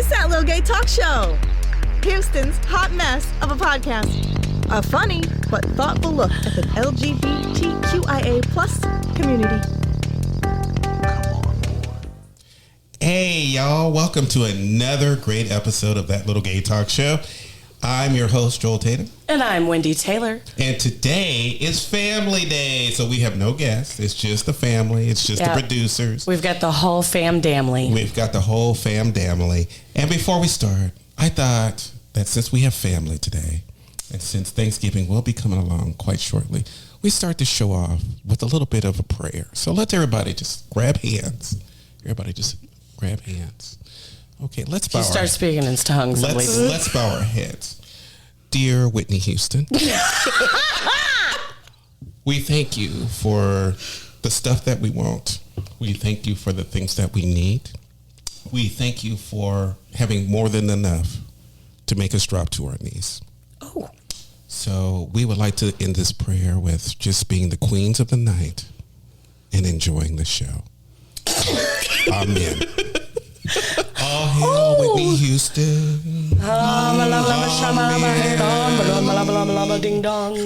It's That Little Gay Talk Show, Houston's hot mess of a podcast. A funny but thoughtful look at the LGBTQIA plus community. Hey, y'all. Welcome to another great episode of That Little Gay Talk Show. I'm your host, Joel Tatum. And I'm Wendy Taylor. And today is Family Day. So we have no guests. It's just the family. It's just the producers. We've got the whole fam-damly. We've got the whole fam-damly. And before we start, I thought that since we have family today, and since Thanksgiving will be coming along quite shortly, we start the show off with a little bit of a prayer. So let's everybody just grab hands. Everybody just grab hands. Okay, let's bow. You start speaking in tongues. Let's bow our heads. Dear Whitney Houston, we thank you for the stuff that we want. We thank you for the things that we need. We thank you for having more than enough to make us drop to our knees. Oh. So we would like to end this prayer with just being the queens of the night and enjoying the show. Amen. All hail Whitney Houston. Ding dong.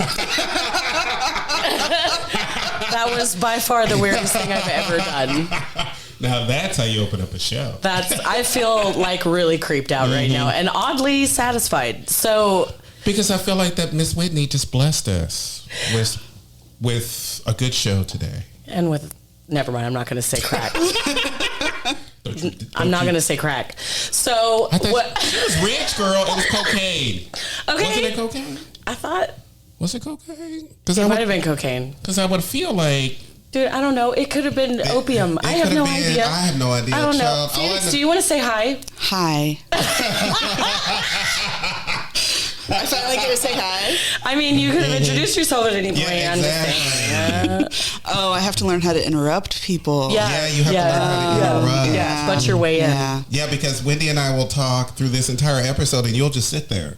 That was by far the weirdest thing I've ever done. Now that's how you open up a show. I feel like really creeped out right now and oddly satisfied. So because I feel like that Miss Whitney just blessed us with a good show today. And with never mind, I'm not going to say crack. I'm not going to say crack. So what? She was rich, girl. It was cocaine. Okay. Wasn't it cocaine? I thought. Was it cocaine? It might have been cocaine. Because I would feel like. Dude, I don't know. It could have been opium. I have no idea. I have no idea. I don't know. Phoenix, do you want to say hi? Hi. I finally get to say hi. I mean, you could have introduced yourself at any point. Yeah, exactly. Oh, I have to learn how to interrupt people. Yeah, you have to learn how to interrupt. Yeah, butt your way in. Yeah, because Wendy and I will talk through this entire episode and you'll just sit there.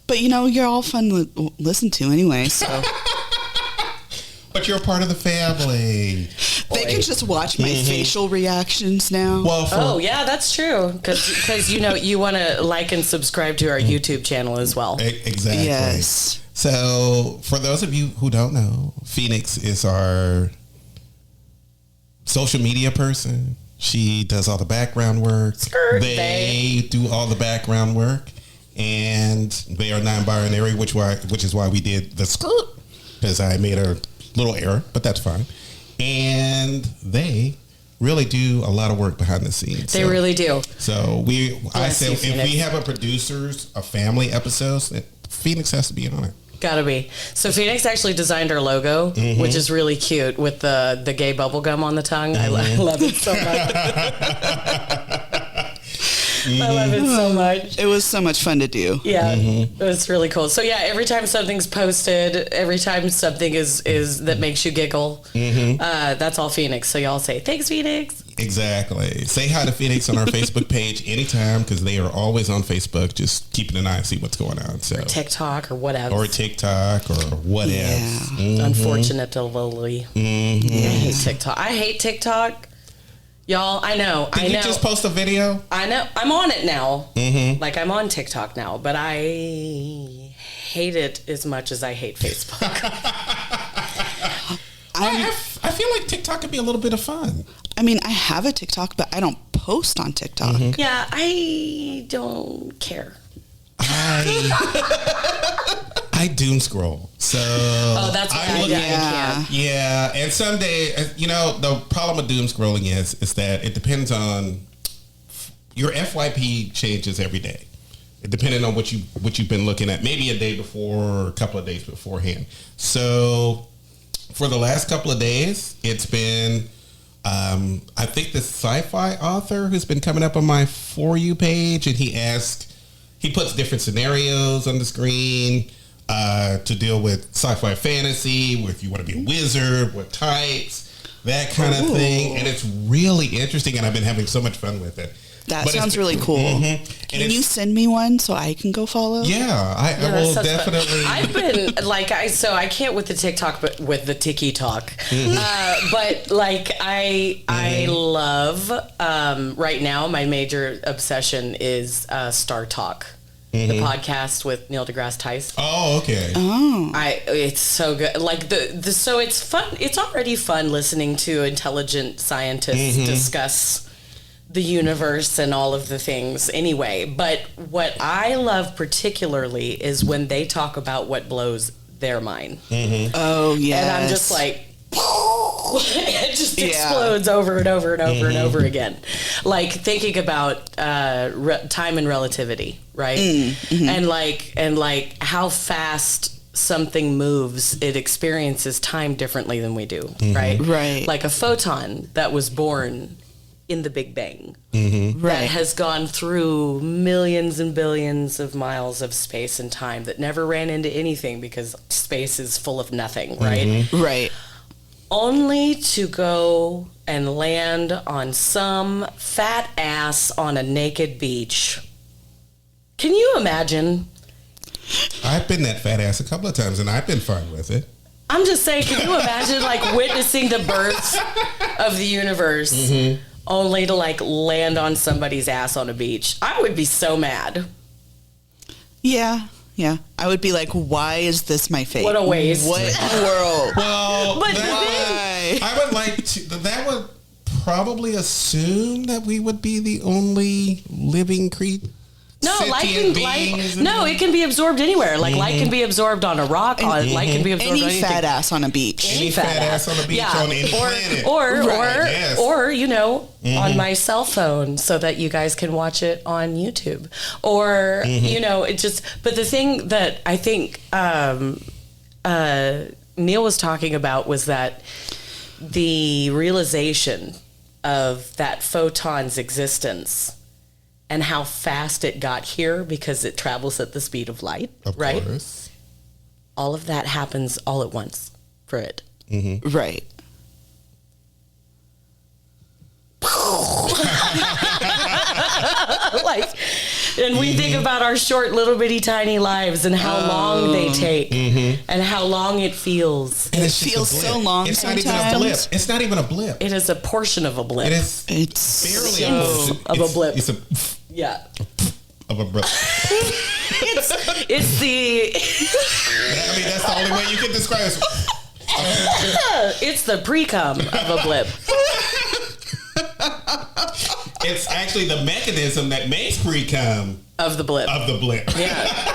But, you're all fun to listen to anyway, so... But you're a part of the family. They can just watch my facial reactions now. Well, yeah, that's true. Because you want to like and subscribe to our YouTube channel as well. Exactly. Yes. So, for those of you who don't know, Phoenix is our social media person. She does all the background work. They do all the background work. And they are non-binary, which is why we did the skirt. Because I made a little error, but that's fine. And they really do a lot of work behind the scenes. They really do. So I said, if we have a family episodes, Phoenix has to be on it. Gotta be. So Phoenix actually designed our logo, which is really cute with the gay bubble gum on the tongue. I love it so much. I love it so much. It was so much fun to do. Yeah, it was really cool. So yeah, every time something's posted, every time something is that makes you giggle, that's all Phoenix. So y'all say, thanks, Phoenix. Exactly. Say hi to Phoenix on our Facebook page anytime because they are always on Facebook, just keeping an eye and see what's going on. So or TikTok or whatever. Or TikTok or whatever. Yeah. Unfortunately. I hate TikTok. I hate TikTok. Y'all, I know. Did you just post a video? I know. I'm on it now. Like, I'm on TikTok now, but I hate it as much as I hate Facebook. I feel like TikTok could be a little bit of fun. I mean, I have a TikTok, but I don't post on TikTok. Yeah, I don't care. I doom scroll. So that's why I can't. Yeah, and someday, the problem with doom scrolling is that it depends on your FYP changes every day. Depending on what you've been looking at, maybe a day before or a couple of days beforehand. So for the last couple of days, it's been I think the sci-fi author who's been coming up on my For You page, and he puts different scenarios on the screen to deal with sci-fi fantasy, if you want to be a wizard, with tights, that kind of thing. And it's really interesting, and I've been having so much fun with it. That But sounds it's- really cool. Can you send me one so I can go follow? Yeah, I that will sounds fun. definitely. I've been like I can't with the TikTok, but with the Tiki Talk. But like I love right now. My major obsession is Star Talk, the podcast with Neil deGrasse Tyson. Oh, okay. It's so good. Like so it's fun. It's already fun listening to intelligent scientists discuss the universe and all of the things anyway. But what I love particularly is when they talk about what blows their mind. Oh, yeah. And I'm just like, it just explodes over and over and over and over again. Like thinking about time and relativity, right? And like how fast something moves, it experiences time differently than we do, right? Right. Like a photon that was born in the Big Bang Right. that has gone through millions and billions of miles of space and time that never ran into anything because space is full of nothing, right? Right. Only to go and land on some fat ass on a naked beach. Can you imagine? I've been that fat ass a couple of times, and I've been fine with it. I'm just saying, can you imagine like witnessing the birth of the universe only to like land on somebody's ass on a beach? I would be so mad. Yeah. Yeah. I would be like, why is this my fate? What a waste. What in the world? Well, But I would like to. That would probably assume that we would be the only living creature. No, it can be absorbed anywhere. Like light can be absorbed on a rock. Light can be absorbed on Any anything. fat ass on a beach. Any fat ass on the beach on any planet. Or you know, on my cell phone, so that you guys can watch it on YouTube. Or you know, it just. But the thing that I think Neil was talking about was that the realization of that photon's existence and how fast it got here because it travels at the speed of light, Of right? course. All of that happens all at once for it. Right. Like, and we think about our short, little bitty, tiny lives and how long they take and how long it feels. And It it's just a feels blip. so long It's not even a sometimes. blip. It's not even a blip. It is a portion of a blip. It is It's barely so- a portion. of a blip. It's a Yeah. of a blip. It's the I mean, that's the only way you can describe it. it's the pre-cum of a blip. It's actually the mechanism that makes pre-cum Of the blip. of the blip. Yeah.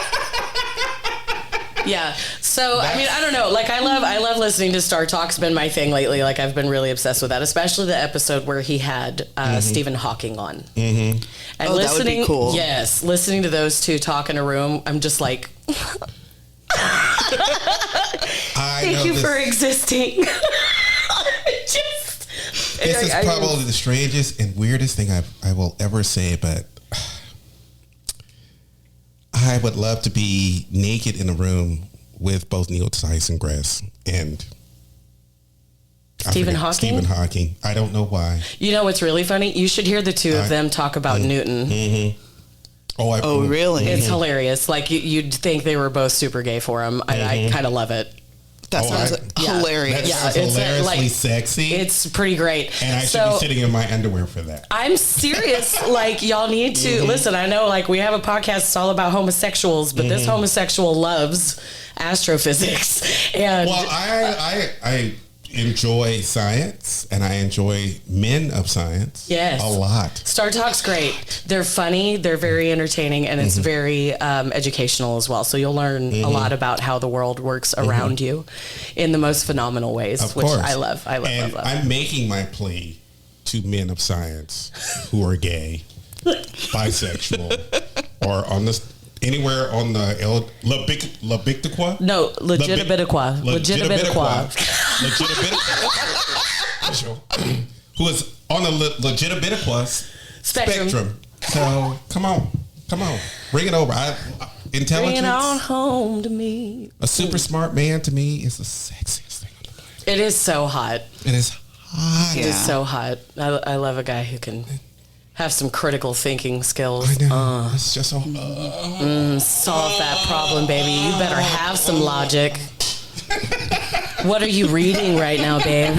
Yeah. So I mean, I don't know. Like I love listening to Star Talk's been my thing lately. Like I've been really obsessed with that, especially the episode where he had Stephen Hawking on. And Oh, that would be cool. Yes, listening to those two talk in a room, I'm just like, thank you for existing. This is probably the strangest and weirdest thing I will ever say, but I would love to be naked in a room with both Neil Tyson Grass and Stephen Hawking? Stephen Hawking. I don't know why. You know what's really funny? You should hear the two of them talk about Newton. Oh, really? It's hilarious. Like you'd think they were both super gay for him. I kind of love it. That sounds yeah. hilarious. That Yeah, sounds it's, hilariously like, sexy. It's pretty great. And I should be sitting in my underwear for that. I'm serious. Like y'all need to listen. I know, like we have a podcast. It's all about homosexuals, but this homosexual loves astrophysics. And Well, I enjoy science, and I enjoy men of science. Yes. A lot. Star Talk's great. They're funny. They're very entertaining, and it's very educational as well. So you'll learn a lot about how the world works around you in the most phenomenal ways, Of which course. I love. I love. And love. I'm making my plea to men of science who are gay, bisexual, or on this anywhere on the Labictaqua? No, Legitimatiqua. Who is on the Legitimatiqua spectrum. So come on, bring it over. Intelligence. Bring it on home to me. A super smart man to me is the sexiest thing on the planet. It is so hot. It is hot. It is so hot. I love a guy who can have some critical thinking skills. I know. It's just so. Solve that problem, baby. You better have some logic. What are you reading right now, babe?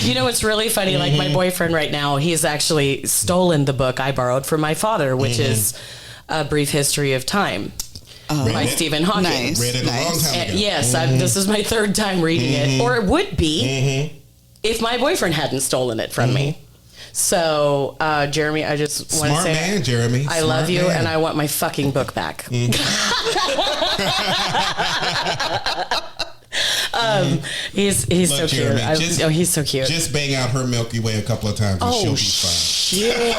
You know, it's really funny. Like my boyfriend right now, he's actually stolen the book I borrowed from my father, which is A Brief History of Time by Stephen Hawking. Nice. Read it a long time ago. Yes, this is my third time reading it, or it would be if my boyfriend hadn't stolen it from me. So, Jeremy, I just want to Smart say, man, Jeremy. I love you, man. and I want my fucking book back. He's Look, so Jeremy, cute. He's so cute. Just bang out her Milky Way a couple of times, and she'll be fine. Shit.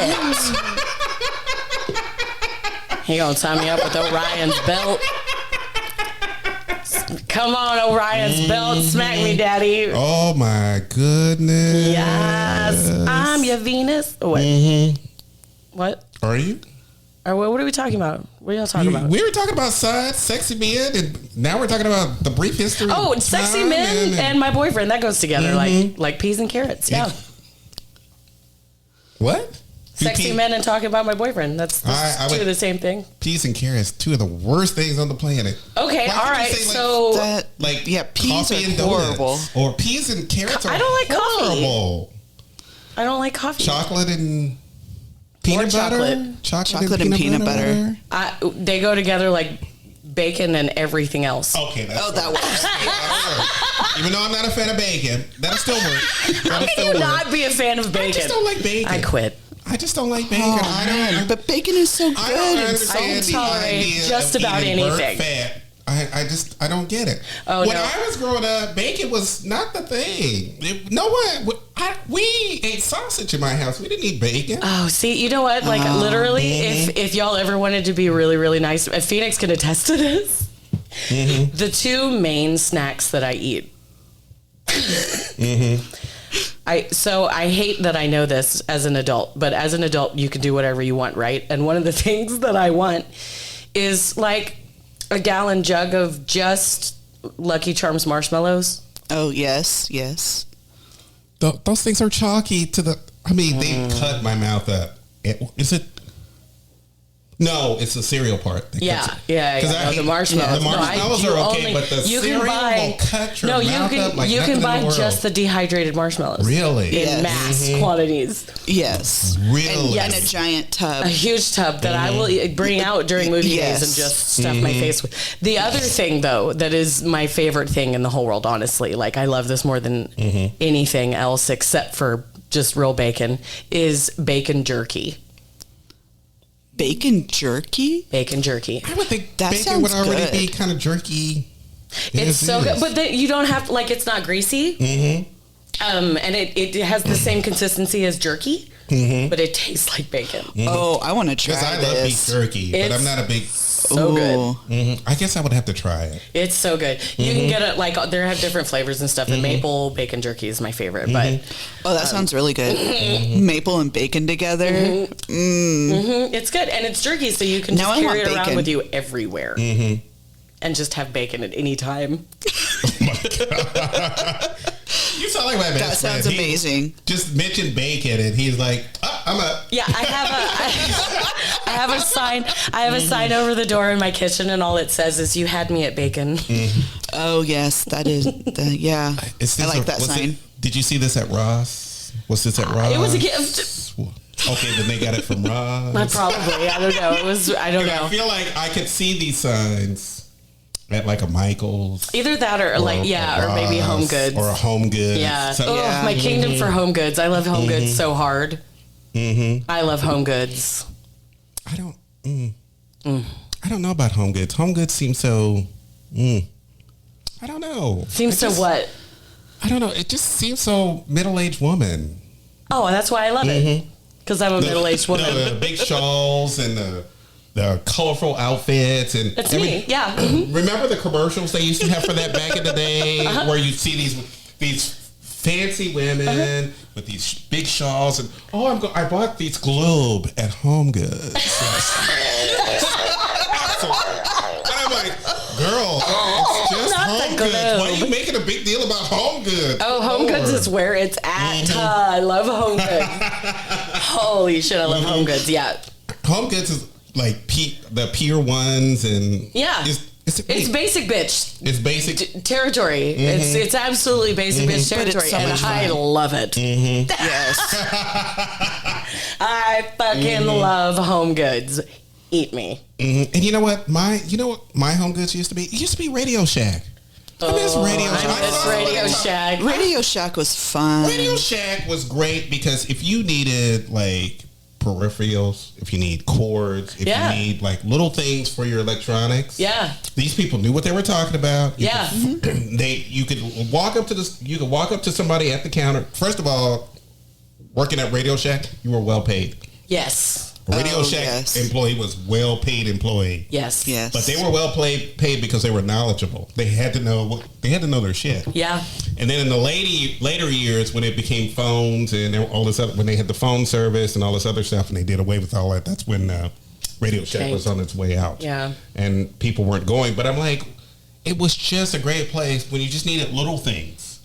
He gonna tie me up with Orion's belt. Come on, Orion's belt, smack me, daddy. Oh my goodness! Yes, I'm your Venus. What? What? Are you? Or what are we talking about? What are y'all talking about? We were talking about sides, sexy men, and now we're talking about the brief history. Oh, of sexy time men and my boyfriend. That goes together like peas and carrots. Yeah. What? Sexy men and talking about my boyfriend. That's two of the same thing. Peas and carrots, two of the worst things on the planet. Okay, all right. So, peas coffee are and horrible. donuts. Or peas and carrots are I don't like horrible. coffee. I don't like coffee. Chocolate and peanut butter? Chocolate and peanut butter. They go together like bacon and everything else. Okay, that works. That'll work. Even though I'm not a fan of bacon, that'll still work. How can you not be a fan of bacon? I just don't like bacon. I quit. I just don't like bacon. But bacon is so good. I don't understand I can the tolerate idea just of about eating anything. burnt fat. I don't get it. Oh, when no. I was growing up, bacon was not the thing. We ate sausage in my house. We didn't eat bacon. Oh, see, you know what? Like literally, if y'all ever wanted to be really, really nice, Phoenix can attest to this. The two main snacks that I eat. I hate that I know this as an adult, but as an adult, you can do whatever you want, right? And one of the things that I want is like a gallon jug of just Lucky Charms marshmallows. Oh, yes, yes. Those things are chalky to the... I mean, they cut my mouth up. Is it... No, it's the cereal part. Yeah. The marshmallows. The marshmallows are okay, but the cereal will cut your mouth up like you nothing can buy in the world. just the dehydrated marshmallows. Really? In mass quantities. Yes. Really? And a giant tub. A huge tub that I will bring out during movie days and just stuff my face with. The other thing, though, that is my favorite thing in the whole world, honestly, like I love this more than anything else except for just real bacon, is bacon jerky. Bacon jerky? Bacon jerky. I would think that bacon would sounds already good. be kind of jerky. It's so good, but you don't have to, like, it's not greasy. And it has the same consistency as jerky, but it tastes like bacon. Oh, I want to try Because I this. love beef jerky, but I'm not a big... So good. I guess I would have to try it. It's so good. You can get it, like, they have different flavors and stuff. The maple bacon jerky is my favorite, but... Oh, that sounds really good. Maple and bacon together. It's good, and it's jerky, so you can Now just I carry want it around bacon. with you everywhere. And just have bacon at any time. You sound like my best That friend. sounds amazing. Just mentioned bacon, and he's like, I'm up. Yeah, I have a sign. I have a sign over the door in my kitchen, and all it says is "You had me at bacon." Oh, yes, that is, yeah. I like that sign. Did you see this at Ross? Was this at Ross? It was a gift. Okay, then they got it from Ross. Probably. I don't know. I don't know. I feel like I could see these signs at like a Michael's. Either that or like, or maybe Ross, Home Goods. Or a Home Goods. Yeah. So- Oh, my kingdom for Home Goods. I love Home Goods so hard. I love Home Goods. I don't know about Home Goods. Home Goods seems so... I don't know. Seems so what? I don't know. It just seems so middle-aged woman. Oh, that's why I love it. Because I'm a middle-aged woman. The big shawls and the colorful outfits and That's me. Yeah. Remember the commercials they used to have for that back in the day, where you see these fancy women with these big shawls and I bought these Globe at Home Goods. And I'm like, girl, Girl, it's just Not the Home Goods. Why are you globe. making a big deal about Home Goods? Oh, Home Goods is where it's at. I love Home Goods. Holy shit, I love Home Goods. Yeah. Home Goods is like the Pier 1s and Yeah. It's basic bitch It's basic. territory. It's absolutely basic bitch But it's territory, so and much I fun. love it. Yes. I fucking love Home Goods. Eat me. And you know what my Home Goods used to be? It used to be Radio Shack. I miss Radio Shack. I miss Radio Shack. Radio Shack was fun. Radio Shack was great because if you needed like peripherals, if you need cords, if Yeah. you need like little things for your electronics, Yeah. these people knew what they were talking about. Yeah. You could walk up to somebody at the counter. First of all, working at Radio Shack, you were well paid. Yes. A Radio Oh, Shack yes. employee was well paid employee. Yes. Yes. But they were well paid because they were knowledgeable. They had to know their shit. Yeah. And then in the later years, when it became phones and all this other, when they had the phone service and all this other stuff, and they did away with all that, that's when Radio Shack was on its way out. Yeah. And people weren't going. But I'm like, it was just a great place when you just needed little things.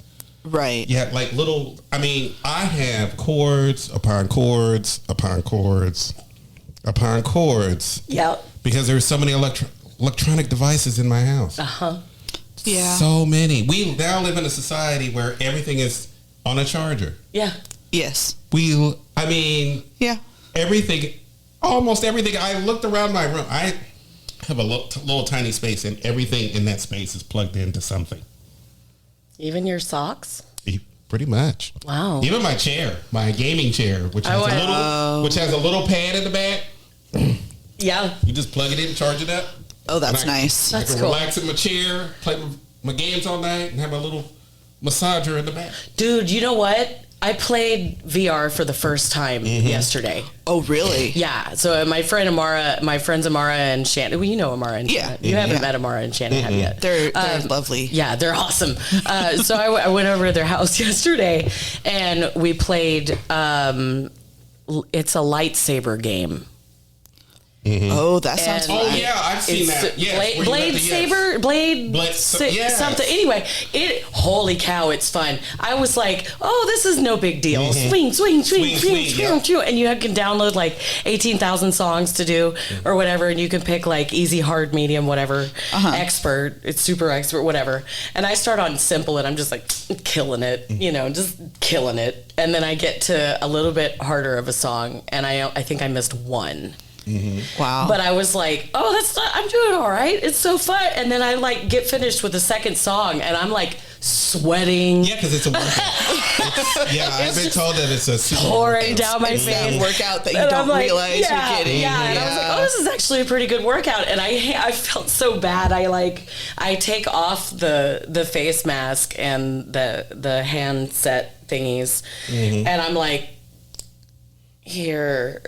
Right. Yeah, like little. I mean, I have cords upon cords upon cords upon cords Yep. because there's so many electronic devices in my house. Yeah. So many. We now live in a society where everything is on a charger. Yeah. Yes. Everything, almost everything. I looked around my room. I have a little tiny space, and everything in that space is plugged into something. Even your socks? Pretty much. Wow. Even my chair, my gaming chair, which has a little pad in the back. Yeah. You just plug it in, charge it up. Oh, that's and nice. I That's can cool. relax in my chair, play my games all night, and have a little massager in the back. Dude, you know what? I played VR for the first time yesterday. Oh, really? Yeah. So my friends Amara and Shannon. Well, you know Amara and Yeah. Shannon. You haven't Yeah. met Amara and Shannon have yet. They're lovely. Yeah, they're awesome. So I went over to their house yesterday, and we played. It's a lightsaber game. Oh, that sounds And- fun. Oh yeah, I've seen It's that. Yes, Blade, where you Blade have to- yes. Saber, Blade, Yes. something. Anyway, holy cow, it's fun. I was like, oh, this is no big deal. Swing, swing, swing, swing, swing, swing, and you can download like 18,000 songs to do or whatever, and you can pick like easy, hard, medium, whatever, expert, it's super expert, whatever. And I start on simple, and I'm just like killing it, just killing it. And then I get to a little bit harder of a song, and I think I missed one. Wow. But I was like, oh, I'm doing all right. It's so fun. And then I like get finished with the second song, and I'm like sweating, Yeah, because it's a workout. I've been told that it's a super pouring workout. down my It's that face. workout that you And don't I'm like, realize you're getting. Yeah, and I was like, oh, this is actually a pretty good workout. And I felt so bad. I take off the face mask and the handset thingies, and I'm like, here,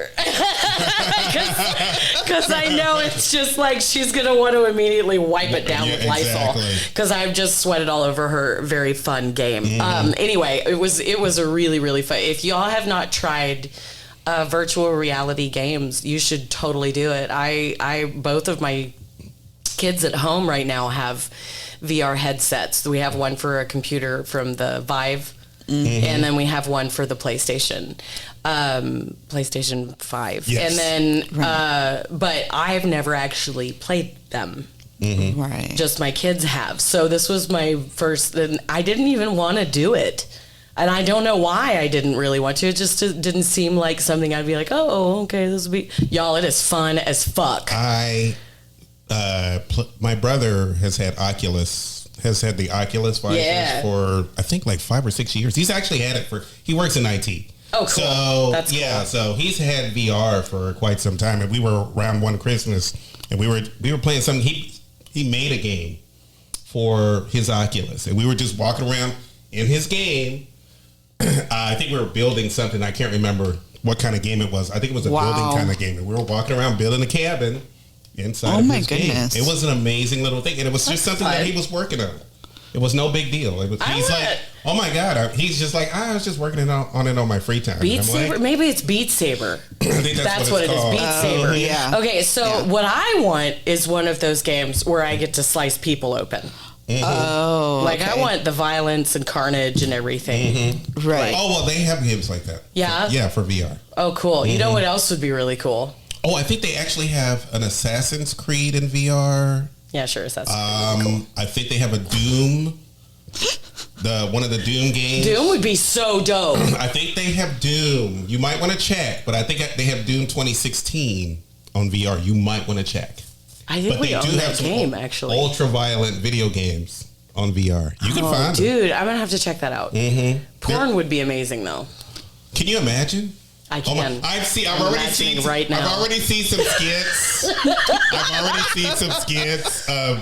because I know it's just like she's gonna want to immediately wipe it down with Lysol, because I've just sweated all over her very fun game. Anyway, it was a really, really fun. If y'all have not tried virtual reality games, you should totally do it. I both of my kids at home right now have VR headsets. We have one for a computer from the Vive. And then we have one for the PlayStation 5. Yes. And then, but I've never actually played them. Right. Just my kids have. So this was my first, and I didn't even want to do it. And I don't know why I didn't really want to. It just didn't seem like something I'd be like, oh, okay, this will be, y'all, it is fun as fuck. My brother has had the Oculus visors for I think like 5 or 6 years. He's actually had it he works in IT. Oh, cool. So That's cool. so he's had VR for quite some time, and we were around one Christmas, and we were playing something. He made a game for his Oculus, and we were just walking around in his game. I think we were building something. I can't remember what kind of game it was. I think it was a building kind of game, and we were walking around building a cabin inside of his game. Goodness. It was an amazing little thing, and it was just something that he was working on. It was no big deal. He's like, Oh my God! He's just like, I was just working on it on my free time. Beat I'm Saber? like, Maybe it's Beat Saber. I think That's what it is. Beat Saber. yeah. Okay, so what I want is one of those games where I get to slice people open. Oh, Like, I want the violence and carnage and everything. right. Oh well, they have games like that. Yeah? For VR. Oh, cool. You know what else would be really cool? Oh, I think they actually have an Assassin's Creed in VR. Yeah, sure. That's really cool. I think they have a Doom. One of the Doom games. Doom would be so dope. I think they have Doom. You might want to check, but I think they have Doom 2016 on VR. You might want to check. I think But we they own do have that some game, actually. ultra-violent video games on VR. You can find them. Dude, I'm going to have to check that out. Porn would be amazing, though. Can you imagine? I can. I've already seen right now. I've already seen some skits. I've already seen some skits of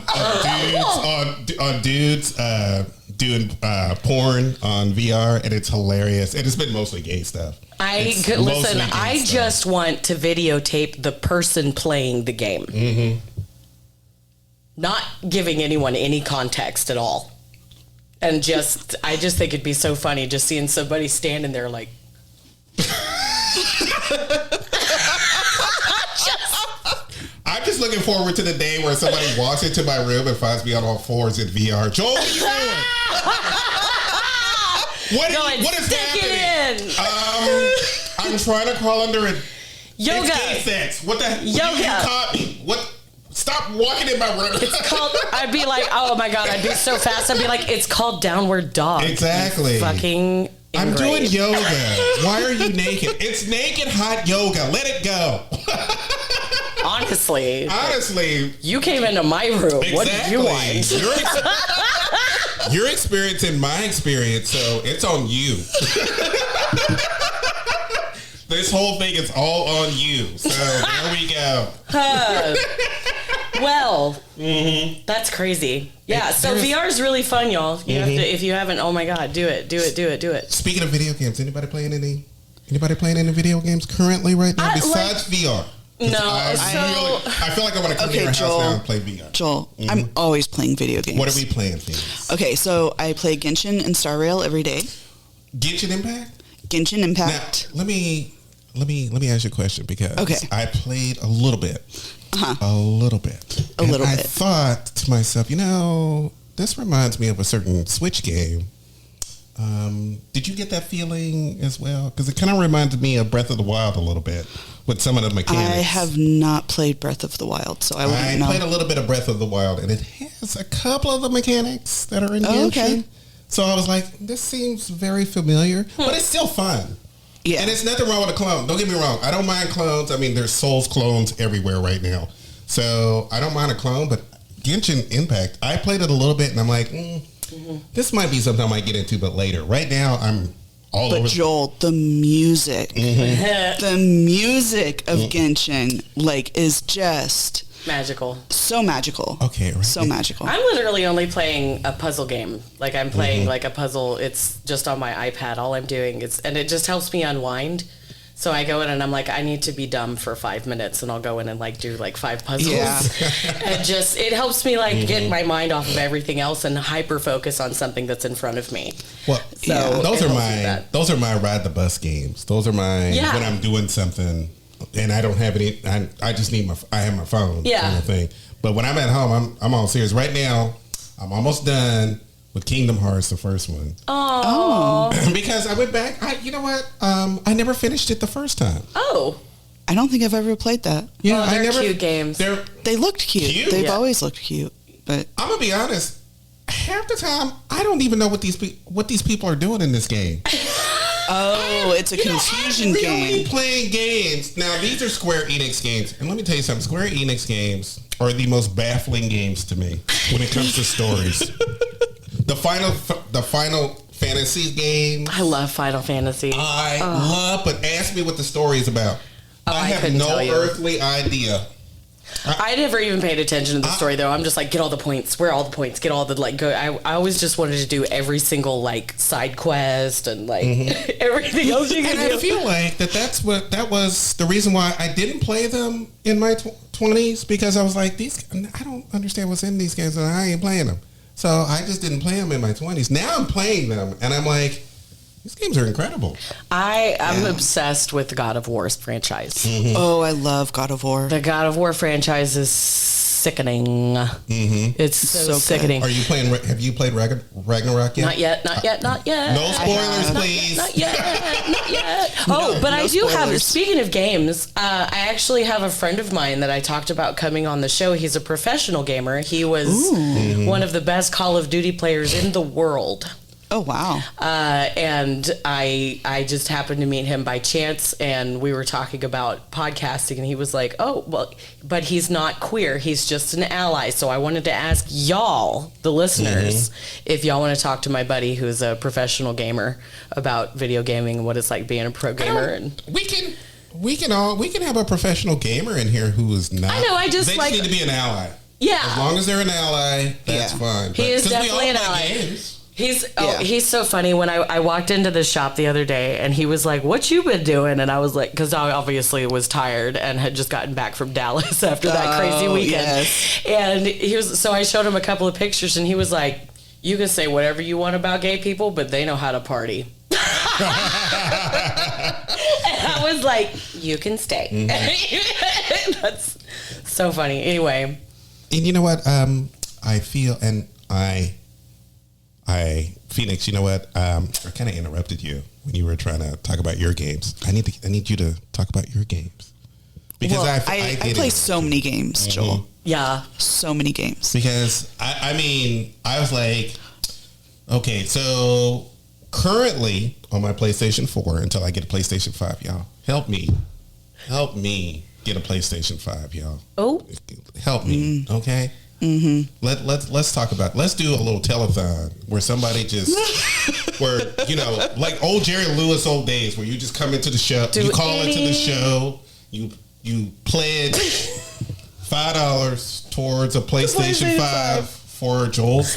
dudes doing porn on VR, and it's hilarious. And it's been mostly gay stuff. Listen, I just want to videotape the person playing the game. Not giving anyone any context at all. And I just think it'd be so funny just seeing somebody standing there like, I'm just looking forward to the day where somebody walks into my room and finds me on all fours in VR. Joel, what are you doing? What is stick happening? it in. I'm trying to crawl under it. Yoga. It's gay sex. What the? Yoga. You caught me. What? Stop walking in my room. It's called, I'd be like, oh my God, I'd be so fast. I'd be like, it's called Downward Dog. Exactly. Fucking I'm doing ingrate. yoga. Why are you naked? It's naked hot yoga. Let it go. Honestly, you came into my room. Exactly. What did you want? You're experiencing my experience, so it's on you. This whole thing is all on you. So there we go. Well, that's crazy. Yeah, so VR is really fun, y'all. You have to, if you haven't, oh my God, do it. Speaking of video games, anybody playing any video games currently right now besides VR? No, I feel like I want to come to your house now and play VR. Joel, I'm always playing video games. What are we playing, Phoenix? Okay, so I play Genshin and Star Rail every day. Genshin Impact? Genshin Impact. Now, let me ask you a question because I played a little bit. Uh-huh. I thought to myself, this reminds me of a certain Switch game. Did you get that feeling as well? Because it kind of reminded me of Breath of the Wild a little bit with some of the mechanics. I have not played Breath of the Wild, so I wouldn't know. I played a little bit of Breath of the Wild, and it has a couple of the mechanics that are in Genshin. Okay. So I was like, this seems very familiar, but it's still fun. Yeah. And it's nothing wrong with a clone. Don't get me wrong. I don't mind clones. I mean, there's Souls clones everywhere right now. So I don't mind a clone, but Genshin Impact, I played it a little bit, and I'm like, this might be something I might get into, but later. Right now, I'm all over. But Joel, the music, the music of Genshin, is just magical. So magical. Okay, right. So magical. I'm literally only playing a puzzle game. Like I'm playing like a puzzle. It's just on my iPad. All I'm doing is, and it just helps me unwind. So I go in and I'm like, I need to be dumb for 5 minutes, and I'll go in and do 5 puzzles. Yeah. And it helps me get my mind off of everything else and hyper focus on something that's in front of me. Well, so those are my ride the bus games. Those are my when I'm doing something and I don't have any. I just need I have my phone. Kind of thing. But when I'm at home, I'm all serious. Right now, I'm almost done with Kingdom Hearts, the first one. Oh. Because I went back. You know what? I never finished it the first time. Oh. I don't think I've ever played that. Yeah, they're cute games. They looked cute. They've always looked cute. But I'm gonna be honest. Half the time, I don't even know what these people are doing in this game. Oh, it's a confusion game. I'm really playing games. Now, these are Square Enix games. And let me tell you something. Square Enix games are the most baffling games to me when it comes to stories. The Final Fantasy game. I love Final Fantasy. I love, but ask me what the story is about. I have no earthly idea. I never even paid attention to the story, though. I'm just like, get all the points. Where are all the points? Get all the, go. I always just wanted to do every single, side quest and, everything else you can do. And I feel like that was the reason why I didn't play them in my 20s, because I was like, I don't understand what's in these games, and I ain't playing them. So I just didn't play them in my 20s. Now I'm playing them, and I'm like, these games are incredible. I'm obsessed with the God of War franchise. Mm-hmm. Oh, I love God of War. The God of War franchise is sickening. Mm-hmm. It's so sickening. Are you playing? Have you played Ragnarok yet? Not yet. No spoilers, please. Not yet. Oh, but no I do have. spoilers. Speaking of games, I actually have a friend of mine that I talked about coming on the show. He's a professional gamer. He was one of the best Call of Duty players in the world. Oh, wow. And I just happened to meet him by chance, and we were talking about podcasting, and he was like, oh, well, but he's not queer. He's just an ally. So I wanted to ask y'all, the listeners, if y'all want to talk to my buddy who's a professional gamer about video gaming and what it's like being a pro gamer. And We can have a professional gamer in here who is not. I know, I just they like- need to be an ally. Yeah. As long as they're an ally, that's fine. He is 'cause we all definitely an play ally. games. He's so funny. When I walked into the shop the other day, and he was like, what you been doing? And I was like, because I obviously was tired and had just gotten back from Dallas after that crazy weekend. Yes. And so I showed him a couple of pictures, and he was like, you can say whatever you want about gay people, but they know how to party. And I was like, you can stay. That's so funny. Anyway. And you know what? I feel, and I, Phoenix, you know what? I kind of interrupted you when you were trying to talk about your games. I need you to talk about your games. Because Well, I play so many games, Joel. Yeah. So many games. Because I was like, okay, so currently on my PlayStation 4, until I get a PlayStation 5, y'all, help me get a PlayStation 5, y'all. Oh. Help me, okay? Mm-hmm. Let's talk about. Let's do a little telethon where somebody just, where like old Jerry Lewis old days, where you just come into the show, you call into the show, you pledge $5 towards a PlayStation 5 for Joel's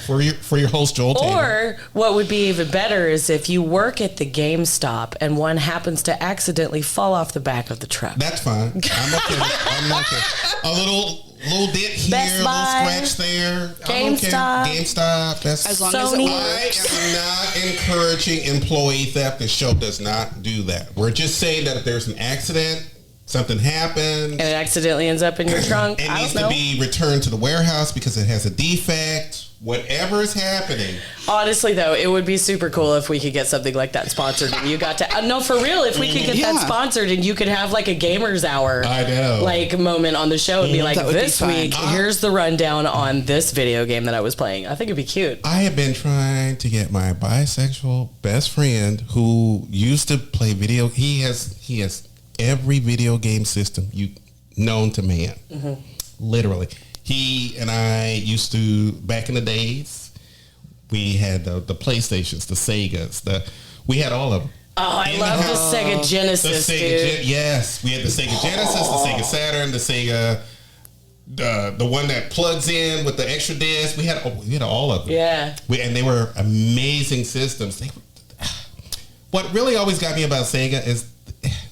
for your host Joel Taylor. Or what would be even better is if you work at the GameStop and one happens to accidentally fall off the back of the truck. That's fine. I'm okay. I'm okay. A little dent here, Best a little Buy, scratch there. GameStop. GameStop. That's As long Sony. as it works. I am not encouraging employee theft. The show does not do that. We're just saying that if there's an accident, something happens, And it accidentally ends up in your trunk. it I needs don't to know. be returned to the warehouse because it has a defect. Whatever is happening. Honestly, though, it would be super cool if we could get something like that sponsored. And you got to no, for real. If we could get that sponsored, and you could have like a gamers hour, I know, like moment on the show, and be like, That would be this fun. week, here's the rundown on this video game that I was playing. I think it'd be cute. I have been trying to get my bisexual best friend who used to play video. He has every video game system known to man. Mm-hmm. Literally. He and I used to, back in the days, we had the PlayStations, the Segas, we had all of them. Oh, I love the Sega Genesis, dude. Yes, we had the Sega Genesis, the Sega Saturn, the Sega, the one that plugs in with the extra disc. We had all of them. Yeah. And they were amazing systems. What really always got me about Sega is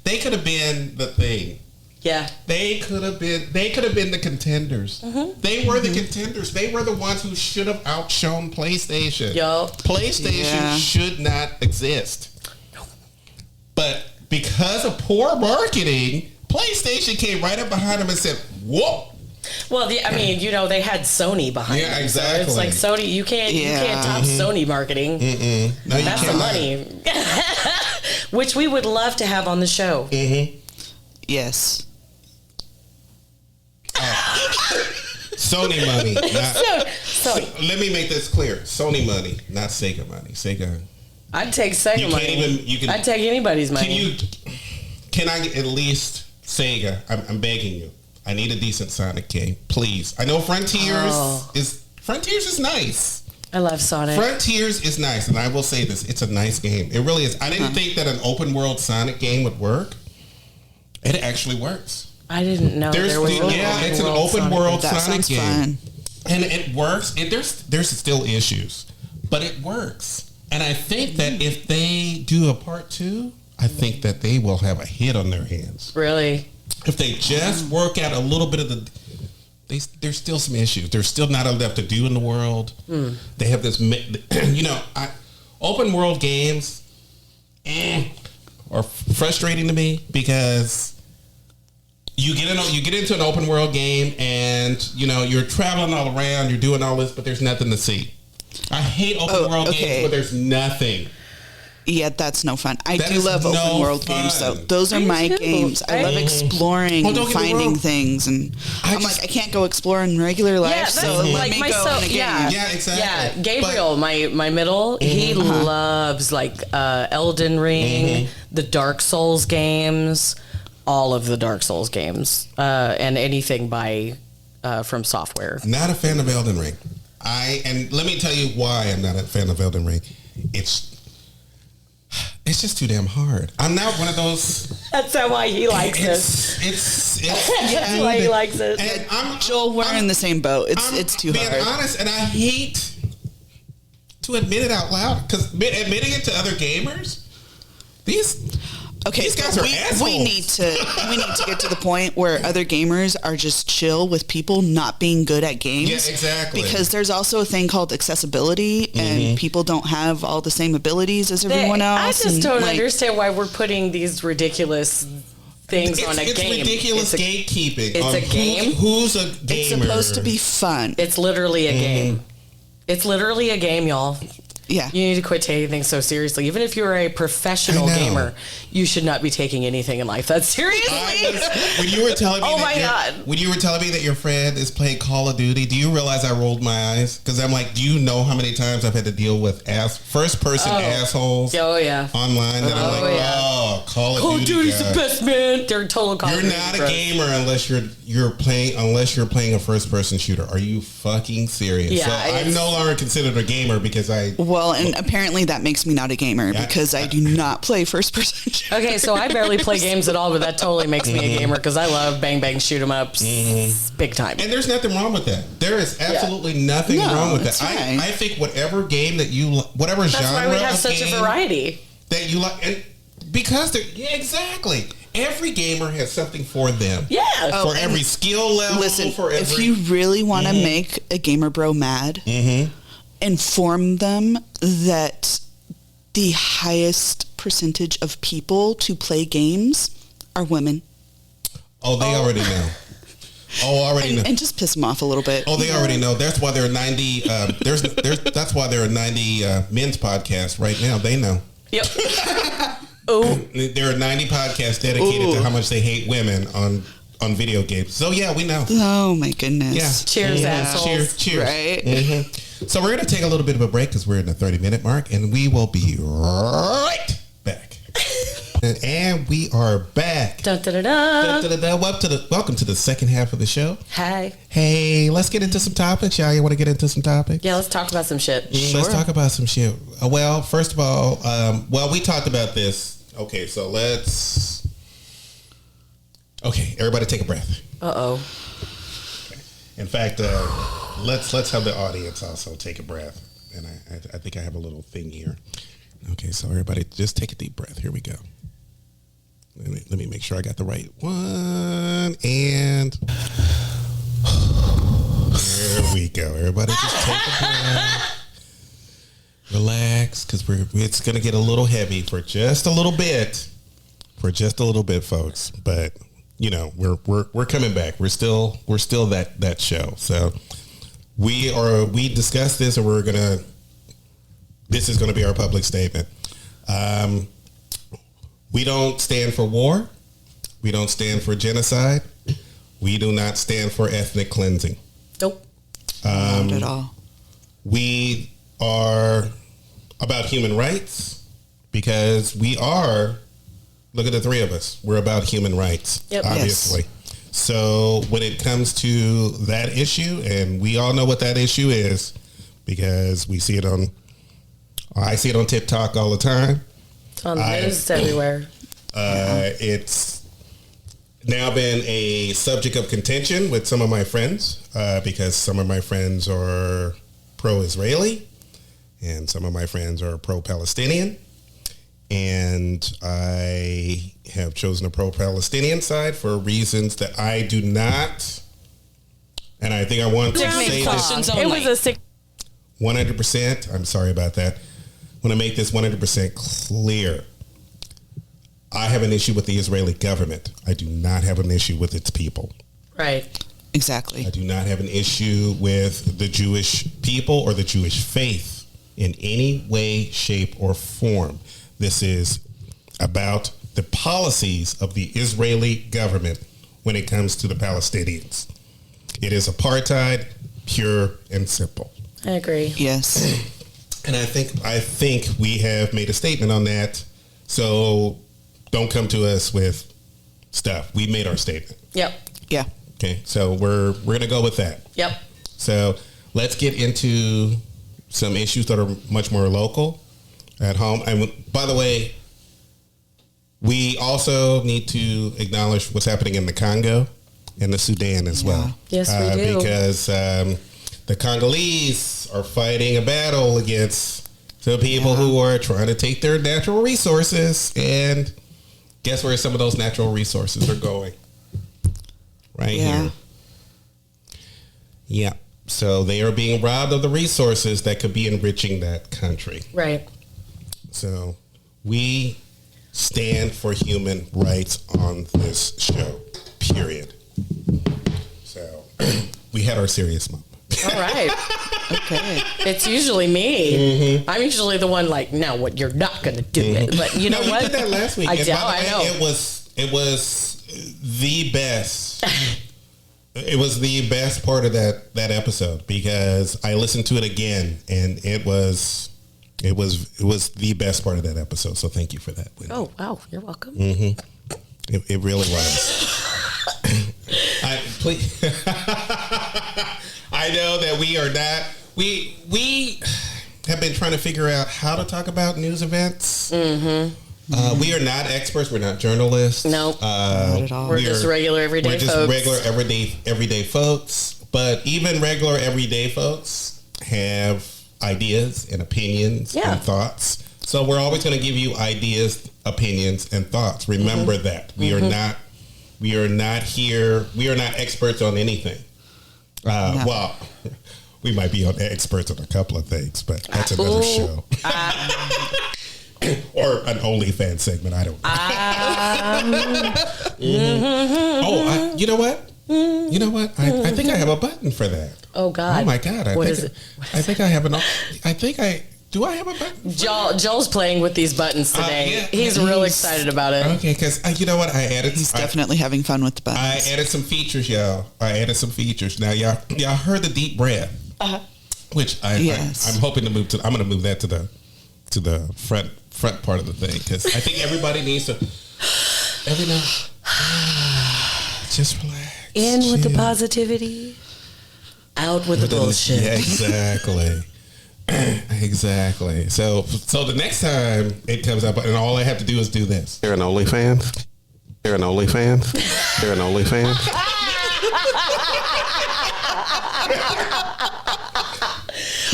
they could have been the thing. Yeah. They could have been the contenders. Mm-hmm. They were the contenders. They were the ones who should have outshone PlayStation. Yo. PlayStation should not exist. But because of poor marketing, PlayStation came right up behind them and said, "Whoa." Well, they had Sony behind them. Exactly. So it's like Sony, you can't top Sony marketing. No, you That's the cannot. money. Which we would love to have on the show. Mm-hmm. Yes. Sony money. So Let me make this clear. Sony money, not Sega money. Sega. I'd take Sega You money. can't even. I'd take anybody's money. Can I get at least Sega? I'm begging you. I need a decent Sonic game, please. I know Frontiers is nice. I love Sonic. Frontiers is nice, and I will say this: it's a nice game. It really is. I didn't think that an open world Sonic game would work. It actually works. I didn't know there was it's an open world That Sonic sounds game, fun. and it works. There's still issues, but it works. And I think that if they do a part 2, I think that they will have a hit on their hands. Really? If they just work out a little bit of there's still some issues. There's still not enough to do in the world. They have this, open world games are frustrating to me because you get into an open world game and you're traveling all around, you're doing all this, but there's nothing to see. I hate open world games where there's nothing. Yeah, that's no fun. I do love open world games, though. Those are my games. I love exploring and finding things, and I can't go explore in regular life, so let me go in a game. Yeah, exactly. Yeah, Gabriel, my middle, he loves Elden Ring, the Dark Souls games, all of the Dark Souls games, and anything from software. Not a fan of Elden Ring. And let me tell you why I'm not a fan of Elden Ring. It's just too damn hard. I'm not one of those. That's why he likes it. That's why he likes it. And Joel, we're in the same boat. It's too hard. Being honest, and I hate to admit it out loud because admitting it to other gamers, these guys are assholes. We need to get to the point where other gamers are just chill with people not being good at games. Yeah, exactly. Because there's also a thing called accessibility, and people don't have all the same abilities as everyone else. I just don't understand why we're putting these ridiculous things on a game. It's ridiculous gatekeeping. It's a game. Who's a gamer? It's supposed to be fun. It's literally a game. It's literally a game, y'all. Yeah. You need to quit taking things so seriously. Even if you're a professional gamer, you should not be taking anything in life that seriously. When you were telling me when you were telling me that your friend is playing Call of Duty, do you realize I rolled my eyes? Because I'm like, do you know how many times I've had to deal with first person assholes online that I'm like, Call of Duty's the best, man. They're total Call of Duty. You're not a gamer unless you're playing a first person shooter. Are you fucking serious? Yeah, so I'm no longer considered a gamer because Well, and apparently that makes me not a gamer because I do not play first person. Okay, so I barely play games at all, but that totally makes me a gamer because I love bang bang shoot 'em ups big time. And there's nothing wrong with that. There is absolutely nothing wrong with that. Right. I think whatever game that whatever That's genre why we have such a game variety that you like, and because exactly. Every gamer has something for them. Yeah. For every skill level. Listen, if you really want to make a gamer bro mad, inform them that the highest percentage of people to play games are women. Oh, they already know. Already know. And just piss them off a little bit. Oh, they already know. That's why there are 90. That's why there are 90 men's podcasts right now. They know. Yep. There are 90 podcasts dedicated to how much they hate women on video games. So yeah, we know. Oh my goodness. Yeah. Cheers, assholes. Cheers. Right. So we're going to take a little bit of a break because we're in the 30-minute mark, and we will be right back. And we are back. Dun, dun, dun, dun. Welcome to the second half of the show. Hi. Hey, let's get into some topics. Y'all, you want to get into some topics? Yeah, let's talk about some shit. Let's talk about some shit. Well, first of all, we talked about this. Okay, so everybody take a breath. Uh-oh. Okay. In fact, let's have the audience also take a breath. And I think I have a little thing here. Okay, so everybody just take a deep breath. Here we go. Let me make sure I got the right one. And there we go. Everybody just take a breath. Relax, because it's going to get a little heavy for just a little bit. Folks. But we're coming back. We're still that show. So we discussed this, and this is gonna be our public statement. We don't stand for war. We don't stand for genocide. We do not stand for ethnic cleansing. Nope. Not at all. We are about human rights because we are. Look at the three of us. We're about human rights, obviously. Yes. So when it comes to that issue, and we all know what that issue is because I see it on TikTok all the time. It's on the news everywhere. It's now been a subject of contention with some of my friends because some of my friends are pro-Israeli and some of my friends are pro-Palestinian. And I have chosen a pro-Palestinian side for reasons that I do not And I think I want to say this questions only. It was a sick. 100%. I'm sorry about that. I want to make this 100% clear. I have an issue with the Israeli government. I do not have an issue with its people. Right. Exactly. I do not have an issue with the Jewish people or the Jewish faith in any way, shape, or form. This is about the policies of the Israeli government when it comes to the Palestinians. It is apartheid, pure and simple. I agree. Yes. And I think we have made a statement on that. So don't come to us with stuff. We made our statement. Yep. Yeah. Okay. So we're gonna go with that. Yep. So let's get into some issues that are much more local at home. And by the way, we also need to acknowledge what's happening in the Congo and the Sudan as well. Yes, we do. Because the Congolese are fighting a battle against the people who are trying to take their natural resources. And guess where some of those natural resources are going? Right here. Yeah. So they are being robbed of the resources that could be enriching that country. Right. So we stand for human rights on this show, period. So we had our serious moment. All right. Okay. It's usually me. I'm usually the one like, no, what you're not going to do it. But you know No, what? you did that last week. I And know. by the way, I know. It was the best. It was the best part of that episode because I listened to it again and it was the best part of that episode. So thank you for that, Wendy. Oh, wow. You're welcome. It really was. I know that we are not. We have been trying to figure out how to talk about news events. We are not experts. We're not journalists. Nope. Not at all. We're just regular everyday We're just folks. regular everyday folks. But even regular everyday folks have ideas and opinions and thoughts. So we're always going to give you ideas, opinions, and thoughts. Remember that we are not here. We are not experts on anything. Well, we might be experts on a couple of things, but that's another show. Or an OnlyFans segment. I don't know. You know what? You know what? I think I have a button for that. Oh, God. Oh, my God. What is it? I think I have do I have a button? Joel's playing with these buttons today. Yeah. He's real excited about it. Okay, because you know what? He's definitely having fun with the buttons. I added some features, y'all. Now, y'all heard the deep breath, which I'm hoping to move to. I'm going to move that to the front part of the thing because I think everybody needs to every now just relax. In with the chill. positivity, out with the bullshit. Yeah, exactly. Exactly. So the next time it comes up, and all I have to do is do this. They're an OnlyFans. They're an OnlyFans. They're an OnlyFans.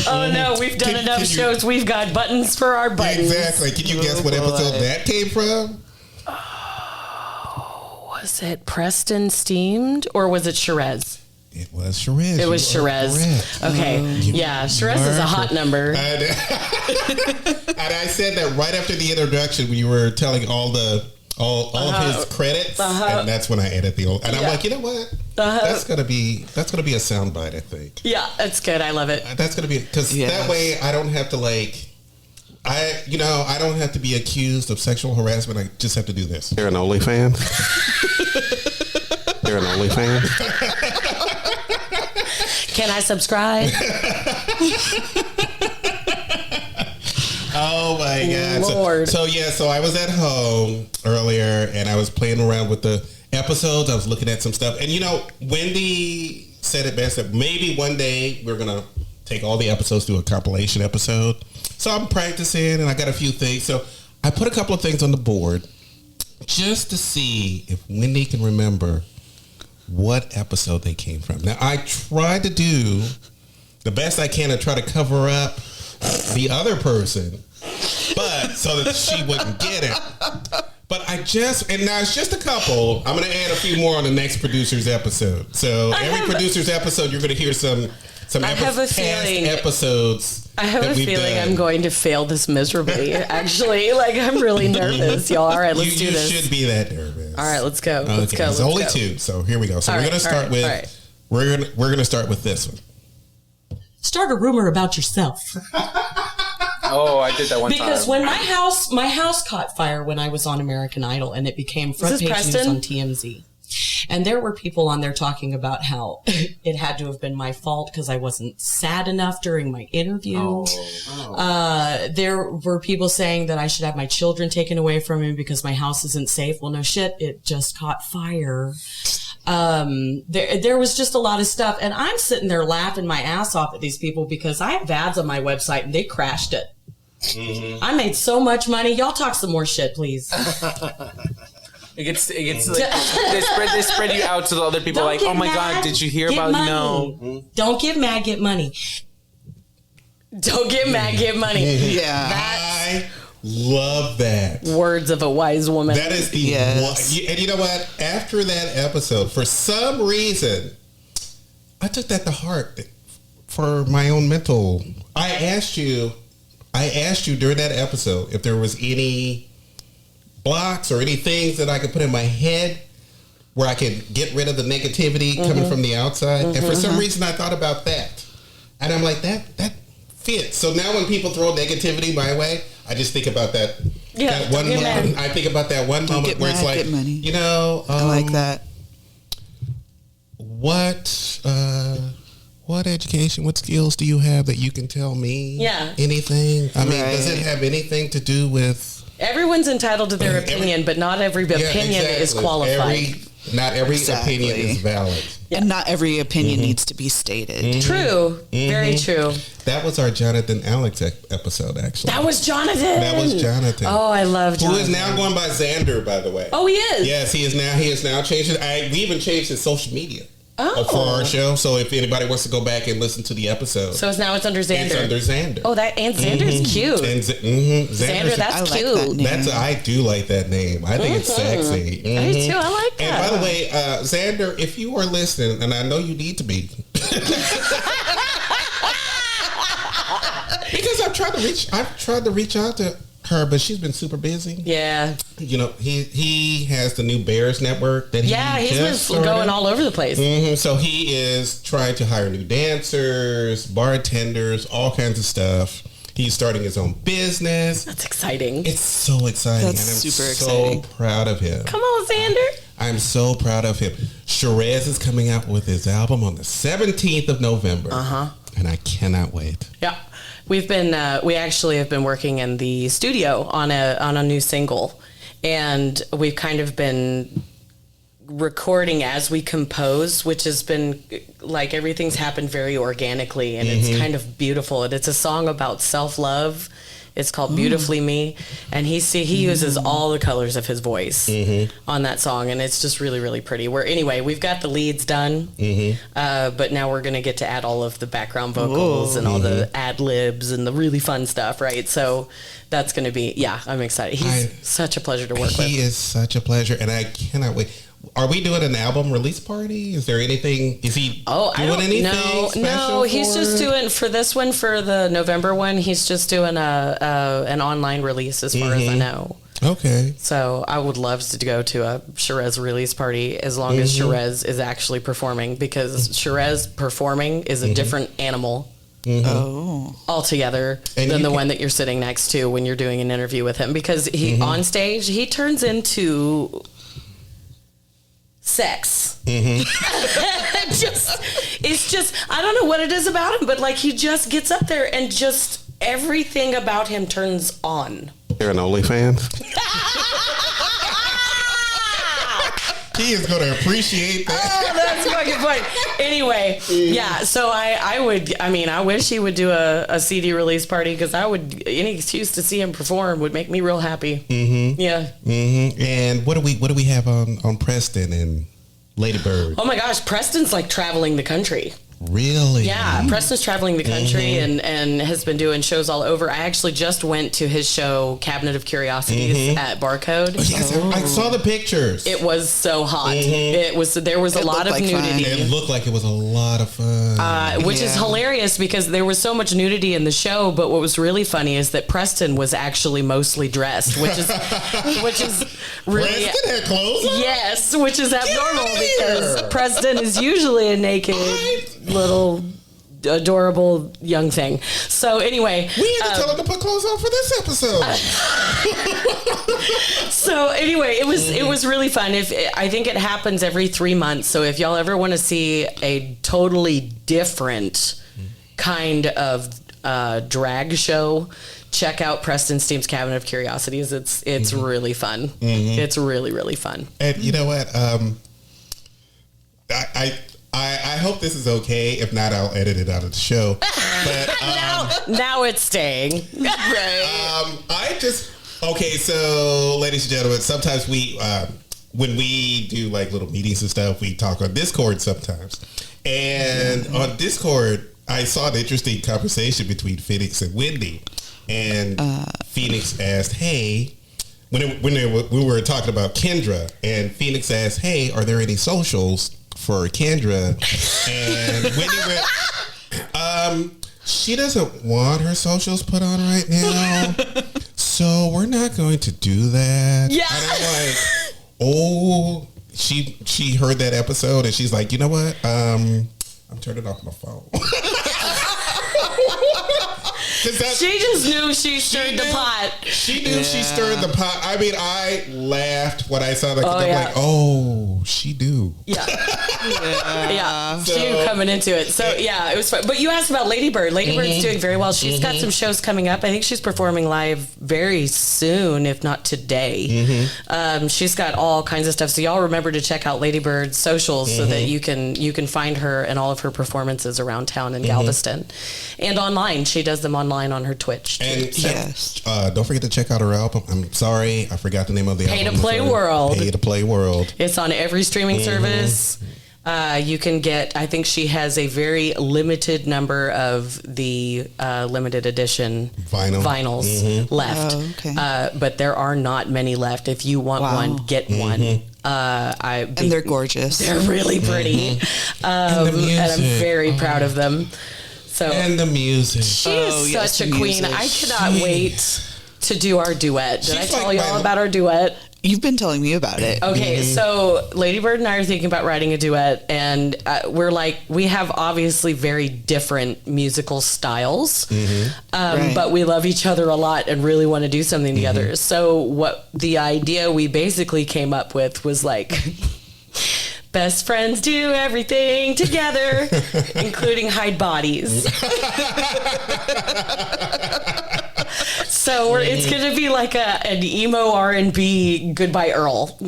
Oh no, we've done enough shows. We've got buttons for our buttons. Exactly. Can you guess what episode that came from? Was it Preston Steamed or was it Sherez? It was Sherez. It was Sherez. Okay. Yeah, Sherez is a hot number. And I said that right after the introduction when you were telling all of his credits, and that's when I added the old. And I'm like, you know what? That's gonna be a soundbite, I think. Yeah, that's good. I love it. That's gonna be because that way I don't have to I don't have to be accused of sexual harassment. I just have to do this. They're an OnlyFans. They're an OnlyFans. Can I subscribe? Oh my God. Lord. So I was at home earlier and I was playing around with the episodes. I was looking at some stuff. And Wendy said it best that maybe one day we're going to take all the episodes to a compilation episode. So I'm practicing and I got a few things. So I put a couple of things on the board just to see if Wendy can remember what episode they came from. Now, I tried to do the best I can to try to cover up the other person, but so that she wouldn't get it. But and now it's just a couple. I'm going to add a few more on the next producer's episode. So every producer's episode, you're going to hear some past episodes. I have a feeling I'm going to fail this miserably. Actually, like I'm really nervous, y'all. All right, let's do this. You should be that nervous. All right, let's go. Okay. Let's go. There's only two, so here we go. So we're going to start with we're going to start with this one. Start a rumor about yourself. Oh, I did that one time. Because when my house caught fire when I was on American Idol, and it became front page news on TMZ. And there were people on there talking about how it had to have been my fault because I wasn't sad enough during my interview. There were people saying that I should have my children taken away from me because my house isn't safe. Well, no shit, it just caught fire. There was just a lot of stuff, and I'm sitting there laughing my ass off at these people because I have ads on my website and they crashed it. Mm-hmm. I made so much money. Y'all talk some more shit, please. It gets like, they spread you out to the other people. Like, oh my God, did you hear about money. No? Don't get mad, get money. Don't get mad, get money. Yeah. I love that. Words of a wise woman. That is the one. And you know what? After that episode, for some reason, I took that to heart for my own mental. I asked you during that episode if there was any blocks or any things that I could put in my head where I could get rid of the negativity coming from the outside. And for some reason, I thought about that. And I'm like, that fits. So now when people throw negativity my way, I just think about that one moment. I think about that one moment where it's like, you know, I like that. What education, what skills do you have that you can tell me anything? I mean, does it have anything to do with... Everyone's entitled to their opinion, but not every opinion is qualified. Not every opinion is valid. Yeah. And not every opinion needs to be stated. True. Very true. That was our Jonathan Alex episode, actually. That was Jonathan. Oh, I love Jonathan. Who is now going by Xander, by the way. Oh, he is? Yes, he is now changed it. We even changed his social media. For our show, so if anybody wants to go back and listen to the episode, so now it's under Xander. It's under Xander. Oh, Xander's cute. Xander, that's cute. I do like that name. I think it's sexy. I do too. I like that. And by the way, Xander, if you are listening, and I know you need to be, because I've tried to reach out to her, but she's been super busy. Yeah. You know, he has the new Bears Network that he's been going all over the place. So he is trying to hire new dancers, bartenders, all kinds of stuff. He's starting his own business. That's exciting. It's so exciting. That's super exciting. So proud of him. Come on, Xander. I'm so proud of him. Sherez is coming out with his album on the 17th of November. And I cannot wait. Yeah. We actually have been working in the studio on a new single, and we've kind of been recording as we compose, which has been like everything's happened very organically, and it's kind of beautiful. And it's a song about self-love. It's called Beautifully Me, and he uses all the colors of his voice on that song, and it's just really, really pretty. We've got the leads done, but now we're going to get to add all of the background vocals and all the ad-libs and the really fun stuff, right? So that's going to be, I'm excited. He's such a pleasure to work with. He is such a pleasure, and I cannot wait. Are we doing an album release party? Is there anything? Is he doing anything special? No, he's just doing, for this one, for the November one, he's just doing an online release as far as I know. Okay. So I would love to go to a Sherez release party as long as Sherez is actually performing, because Sherez performing is a different animal. Altogether than the one that you're sitting next to when you're doing an interview with him, because he on stage he turns into sex. It's just I don't know what it is about him, but like he just gets up there and just everything about him turns on. You're an OnlyFans? He is going to appreciate that. Oh, that's fucking funny. Anyway, so I wish he would do a CD release party, because any excuse to see him perform would make me real happy. And what do we have on Preston and Lady Bird? Oh my gosh, Preston's like traveling the country. Really? Yeah, Preston's traveling the country and has been doing shows all over. I actually just went to his show, Cabinet of Curiosities, at Barcode. Yes, I saw the pictures. It was so hot. There was a lot of nudity. It looked like it was a lot of fun. Which is hilarious because there was so much nudity in the show, but what was really funny is that Preston was actually mostly dressed, which is really Preston had clothes on? Yes, which is abnormal because Preston is usually a naked little adorable young thing. So anyway, we had to tell him to put clothes on for this episode. So anyway, it was really fun. I think it happens every 3 months. So if y'all ever want to see a totally different kind of drag show, check out Preston Steam's Cabinet of Curiosities. It's really fun. It's really, really fun. And you know what? I hope this is okay. If not, I'll edit it out of the show. But now it's staying. Right. So ladies and gentlemen, sometimes we when we do like little meetings and stuff, we talk on Discord sometimes. And on Discord, I saw an interesting conversation between Phoenix and Wendy. And Phoenix asked, "Hey," when we were talking about Kendra, and Phoenix asked, "Hey, are there any socials for Kendra?" And Wendy went, she doesn't want her socials put on right now, so we're not going to do that. Yeah. And I'm like, oh, she heard that episode and she's like, you know what? I'm turning off my phone. She just knew she stirred the pot. She knew she stirred the pot. I mean, I laughed when I saw that. I'm like, oh, she do. Yeah. Yeah. She knew coming into it. So, yeah, it was fun. But you asked about Lady Bird. Lady Bird's doing very well. She's got some shows coming up. I think she's performing live very soon, if not today. She's got all kinds of stuff. So, y'all remember to check out Lady Bird's socials so that you can find her and all of her performances around town in Galveston. And online. She does them online on her Twitch. And don't forget to check out her album. I'm sorry, I forgot the name of the album. Pay to Play World. Pay to Play World. It's on every streaming service. You can get, I think she has a very limited number of the limited edition vinyls left. Oh, okay. But there are not many left. If you want one, get one. And they're gorgeous. They're really pretty. And I'm very proud of them. So, and the music. She is such a queen. I cannot wait to do our duet. Did I tell y'all about our duet? You've been telling me about it. Okay, so Lady Bird and I are thinking about writing a duet, and we have obviously very different musical styles, but we love each other a lot and really want to do something together. So what the idea we basically came up with was like, best friends do everything together, including hide bodies. So it's going to be like an emo R&B Goodbye Earl.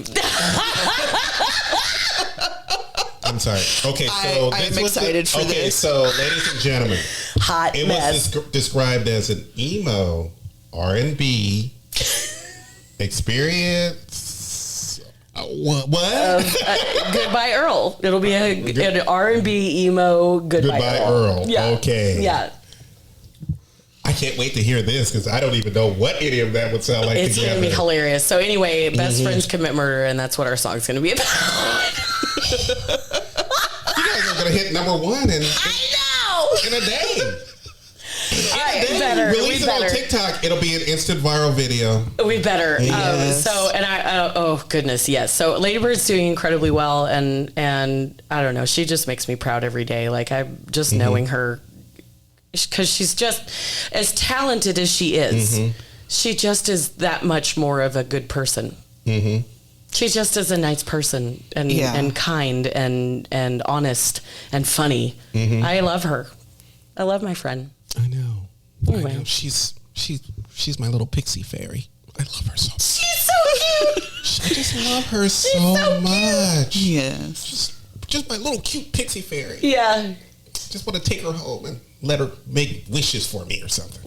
I'm sorry. Okay, so I'm excited for this. Okay, so ladies and gentlemen, hot mess. Was described as an emo R&B experience. What? Goodbye Earl. It'll be an R&B emo Goodbye Earl. Yeah. Okay. Yeah. I can't wait to hear this because I don't even know what any of that would sound like it's together. It's going to be hilarious. So anyway, best friends commit murder, and that's what our song's going to be about. You guys are going to hit number one in a day. Release it on TikTok. It'll be an instant viral video. We better. Yes. Oh goodness, yes. So Lady Bird's doing incredibly well, and I don't know. She just makes me proud every day. Like I'm just knowing her, because she's just as talented as she is. She just is that much more of a good person. She just is a nice person and kind and honest and funny. I love her. I love my friend. I know. Anyway. I know. She's my little pixie fairy. I love her so much. She's so cute. I just love her so much. Yes. Just my little cute pixie fairy. Yeah. Just want to take her home and let her make wishes for me or something.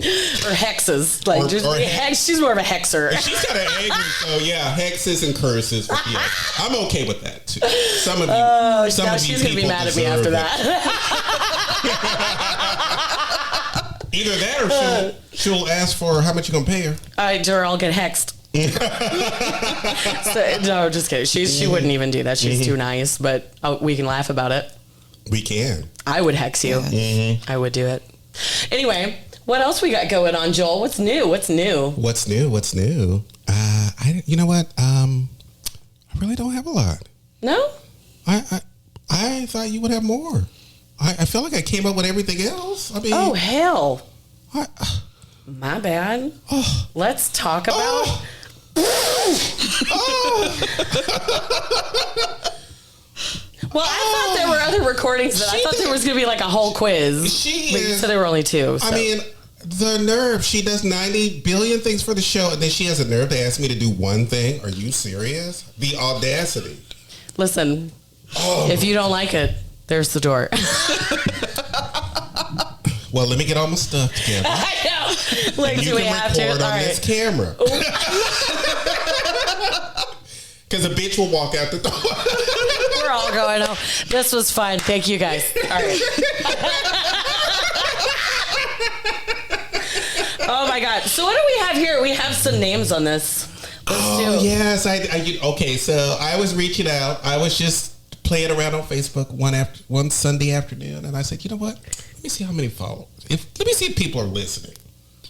Or hexes. Like, she's more of a hexer. She's got an angry, so yeah, hexes and curses. I'm okay with that too. Some of you she's going to be mad at me after that. Either that or she'll ask for how much you going to pay her. Or I'll get hexed. No, just kidding. She wouldn't even do that. She's too nice, but we can laugh about it. We can. I would hex you. Yes. I would do it. Anyway, what else we got going on, Joel? What's new? You know what? I really don't have a lot. No? I thought you would have more. I feel like I came up with everything else. I mean, oh hell! My bad. Let's talk about. Well, I thought there were other recordings. I thought there was going to be like a whole quiz. But you said there were only 2. So. I mean, the nerve. She does 90 billion things for the show, and then she has a nerve to ask me to do one thing. Are you serious? The audacity. Listen, if you don't like it, there's the door. Well, let me get all my stuff together. I know. Like, do we have to? On this camera. Because a bitch will walk out the door. We're all going, oh, this was fun. Thank you, guys. All right. Oh, my God. So what do we have here? We have some names on this. Yes. Okay, so I was reaching out. I was just playing around on Facebook one Sunday afternoon, and I said, you know what? Let me see how many followers. Let me see if people are listening.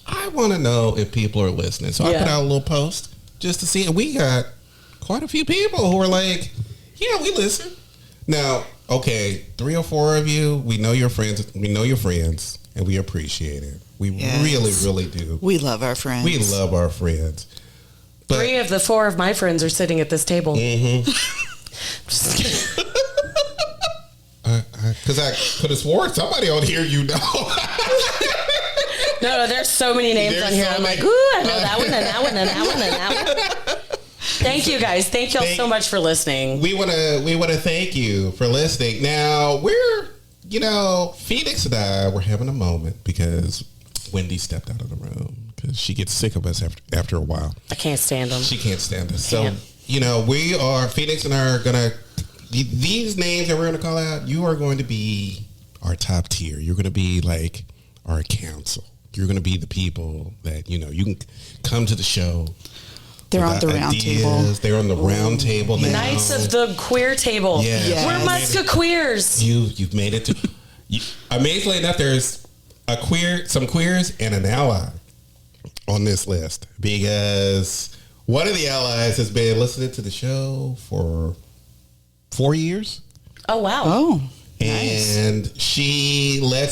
I want to know if people are listening. So I put out a little post just to see, and we got quite a few people who are like, yeah, we listen. Now, okay, 3 or 4 of you, we know your friends. We know your friends, and we appreciate it. We really, really do. We love our friends. We love our friends. But 3 of the 4 of my friends are sitting at this table. Mm-hmm. Just kidding. Because I could have sworn somebody on here, you know. No, there's so many names on here. I'm like, ooh, I know that one and that one and that one and that one. Thank you, guys. Thank y'all so much for listening. We want to thank you for listening. Now, Phoenix and I were having a moment because Wendy stepped out of the room because she gets sick of us after a while. I can't stand them. She can't stand us. So, we are, Phoenix and I are going to, these names that we're going to call out, you are going to be our top tier. You're going to be like our council. You're going to be the people that, you can come to the show. They're on the round table. They're on the round table now. Knights of the queer table. Yes. We're Muska queers. You've made it to. Amazingly enough, there's some queers and an ally on this list because one of the allies has been listening to the show for 4 years. Oh wow! Oh, and nice.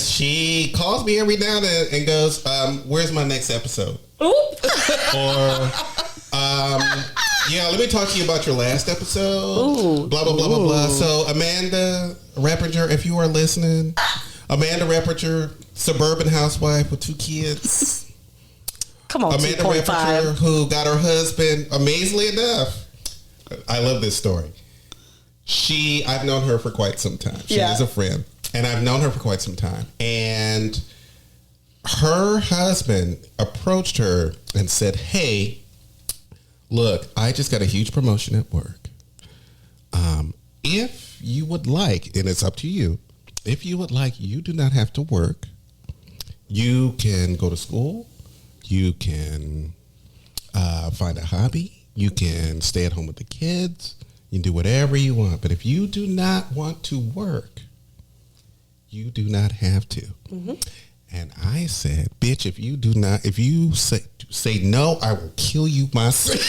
she calls me every now and then and goes, "Where's my next episode?" Oop. Or. Let me talk to you about your last episode. Ooh. Blah, blah, blah, blah, blah. So, Amanda Reppinger, if you are listening, Amanda Reppinger, suburban housewife with 2 kids. Come on, Amanda 2.5. Reppinger, who got her husband, amazingly enough. I love this story. I've known her for quite some time. She is a friend. And I've known her for quite some time. And her husband approached her and said, hey, look, I just got a huge promotion at work. If you would like, and it's up to you, if you would like, you do not have to work. You can go to school. You can find a hobby. You can stay at home with the kids. You can do whatever you want. But if you do not want to work, you do not have to. Mm-hmm. And I said, bitch, if you say no, I will kill you myself.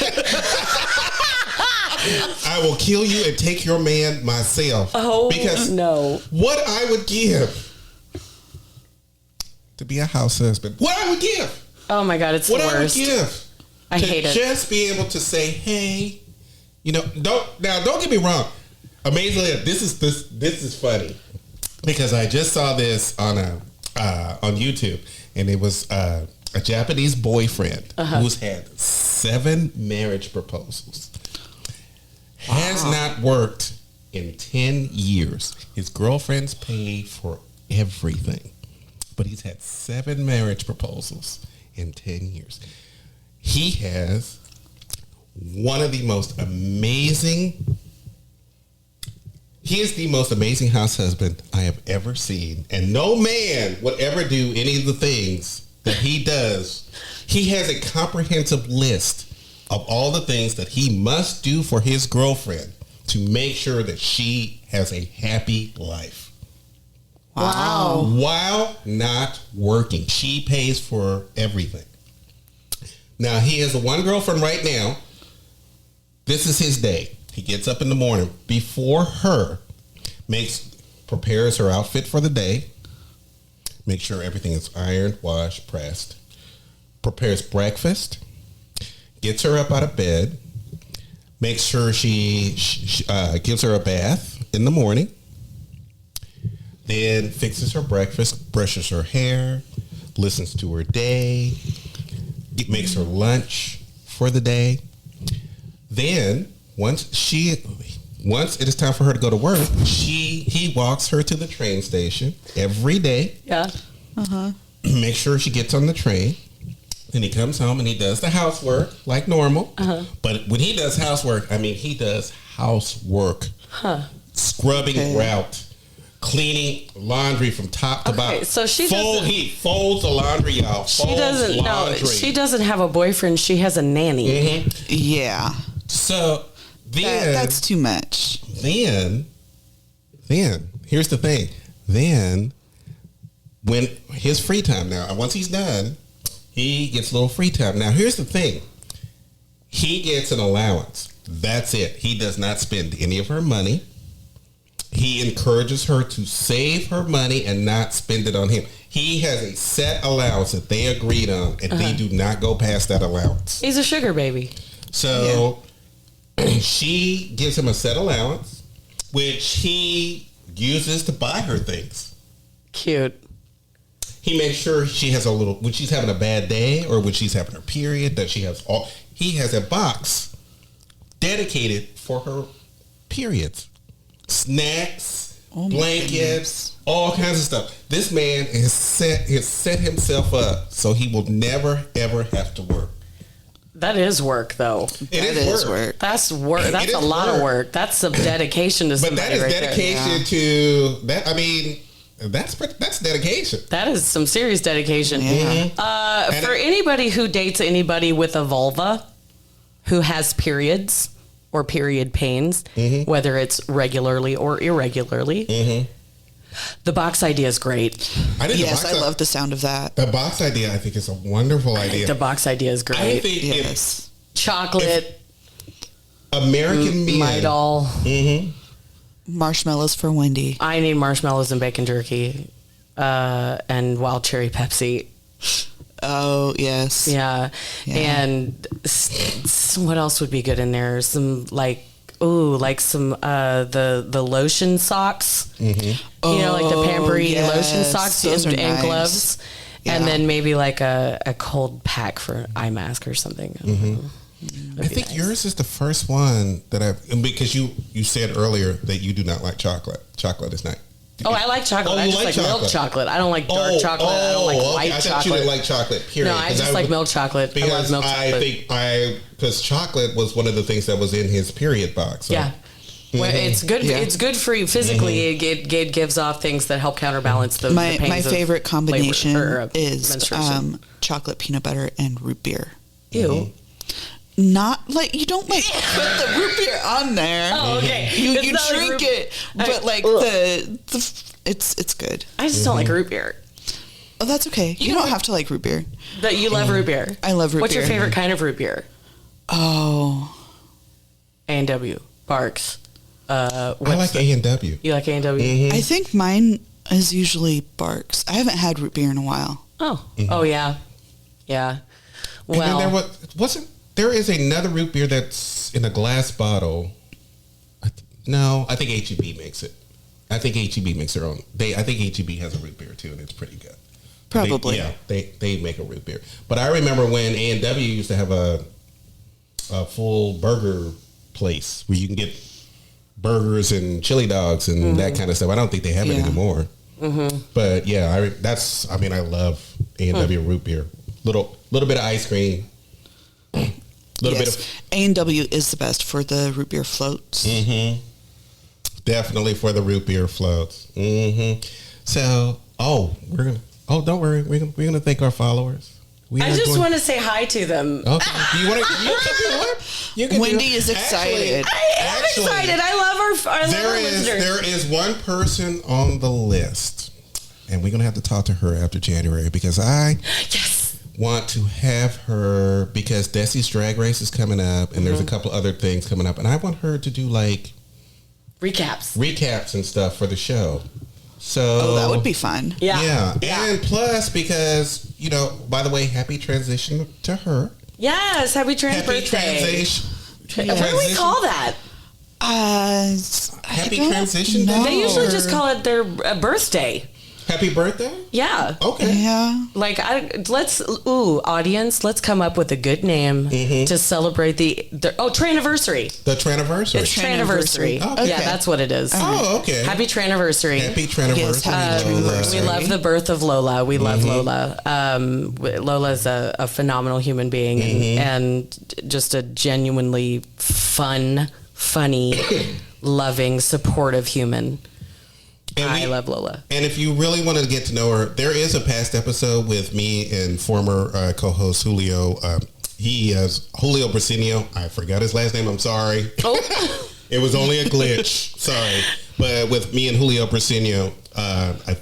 I will kill you and take your man myself. Oh, because no. What I would give to be a house husband, what I would give. Oh my God, it's the worst. What I would give. I hate it. Just be able to say, hey, don't get me wrong. Amazingly, this is funny because I just saw this on YouTube, and it was a Japanese boyfriend who's had 7 marriage proposals. Wow. Has not worked in 10 years. His girlfriends pay for everything. but he's had 7 marriage proposals in 10 years. He has one of the most amazing... He is the most amazing house husband I have ever seen. And no man would ever do any of the things that he does. He has a comprehensive list of all the things that he must do for his girlfriend to make sure that she has a happy life. Wow. While not working. She pays for everything. Now, he has one girlfriend right now. This is his day. He gets up in the morning before her, prepares her outfit for the day, makes sure everything is ironed, washed, pressed, prepares breakfast, gets her up out of bed, makes sure she gives her a bath in the morning, then fixes her breakfast, brushes her hair, listens to her day, makes her lunch for the day. Then once it is time for her to go to work, he walks her to the train station every day. Yeah. Make sure she gets on the train. Then he comes home and he does the housework like normal. But when he does housework, I mean, he does housework. Scrubbing route, cleaning laundry from top to bottom. So he folds the laundry, y'all. She doesn't have a boyfriend. She has a nanny. Yeah. So then that's too much. Then here's the thing. Then when his free time now, once he's done, he gets a little free time. Now here's the thing. He gets an allowance. That's it. He does not spend any of her money. He encourages her to save her money and not spend it on him. He has a set allowance that they agreed on, and they do not go past that allowance. He's a sugar baby. So she gives him a set allowance, which he uses to buy her things. Cute. He makes sure she has when she's having a bad day or when she's having her period, that he has a box dedicated for her periods. Snacks, blankets, all kinds of stuff. This man has set himself up so he will never, ever have to work. That is work, though. It is work. That's work. That's a lot of work. That's some dedication to somebody. But that is right dedication to that. I mean, that's dedication. That is some serious dedication. Yeah. For anybody who dates anybody with a vulva, who has periods or period pains, whether it's regularly or irregularly, the box idea is great. I love the sound of that. The box idea, I think, is a wonderful idea. The box idea is great. I think it's chocolate, American meal. my doll. Marshmallows for Wendy. I need marshmallows and bacon jerky, and wild cherry Pepsi. Oh, yes. Yeah. And what else would be good in there? Some some the lotion socks. You know, like the Pampery lotion socks and nice. gloves. Yeah. And then maybe like a cold pack for eye mask or something. I think nice. Yours is the first one that because you said earlier that you do not like chocolate. Chocolate is not. I like chocolate. I just like milk chocolate. I don't like dark chocolate. I don't like white chocolate. I thought you didn't like chocolate, period. No, I just like milk chocolate. I love milk chocolate. Because chocolate was one of the things that was in his period box. So. Yeah. Well, it's good. Yeah. It's good for you physically. It gives off things that help counterbalance the pains my favorite combination is chocolate peanut butter and root beer. Ew. Not like you don't like put the root beer on there. Oh, okay. You drink it, but like it's good. I just don't like root beer. Oh, that's okay. You don't have to like root beer. But you love root beer. I love root beer. What's your favorite kind of root beer? Oh, A&W, Barks. I like A&W. You like A&W? I think mine is usually Barks. I haven't had root beer in a while. Oh, oh yeah, yeah. Well, and then there is another root beer that's in a glass bottle. I think H-E-B makes it. I think H-E-B makes their own. I think H-E-B has a root beer too, and it's pretty good. Probably. They make a root beer. But I remember when A&W used to have a full burger place where you can get burgers and chili dogs and that kind of stuff. I don't think they have it anymore. But yeah, I love A&W root beer. Little bit of ice cream. Little bit of A&W is the best for the root beer floats. Definitely for the root beer floats. So, don't worry, we're gonna thank our followers. I just want to say hi to them. Okay, you can do it. You can. Wendy is excited. I am excited. I love our listeners. There is one person on the list, and we're gonna have to talk to her after January because I want to have her because Desi's Drag Race is coming up, and there's a couple other things coming up, and I want her to do like recaps and stuff for the show. So that would be fun. Yeah. And plus, because, by the way, happy transition to her. Yes, happy birthday. What do we call that? Happy transition day? They usually just call it their birthday. Happy birthday? Yeah. Okay. Yeah. Like, audience, let's come up with a good name to celebrate the Traniversary. The Traniversary. It's Traniversary. Okay. Yeah, that's what it is. Oh, okay. Happy Traniversary. Happy Traniversary, Lola. We love the birth of Lola. We love Lola. Lola's a phenomenal human being and just a genuinely funny, loving, supportive human. I love Lola. And if you really want to get to know her, there is a past episode with me and former co-host Julio. He is Julio Bricinio. I forgot his last name. I'm sorry. Oh. It was only a glitch. Sorry. But with me and Julio Bricinio, a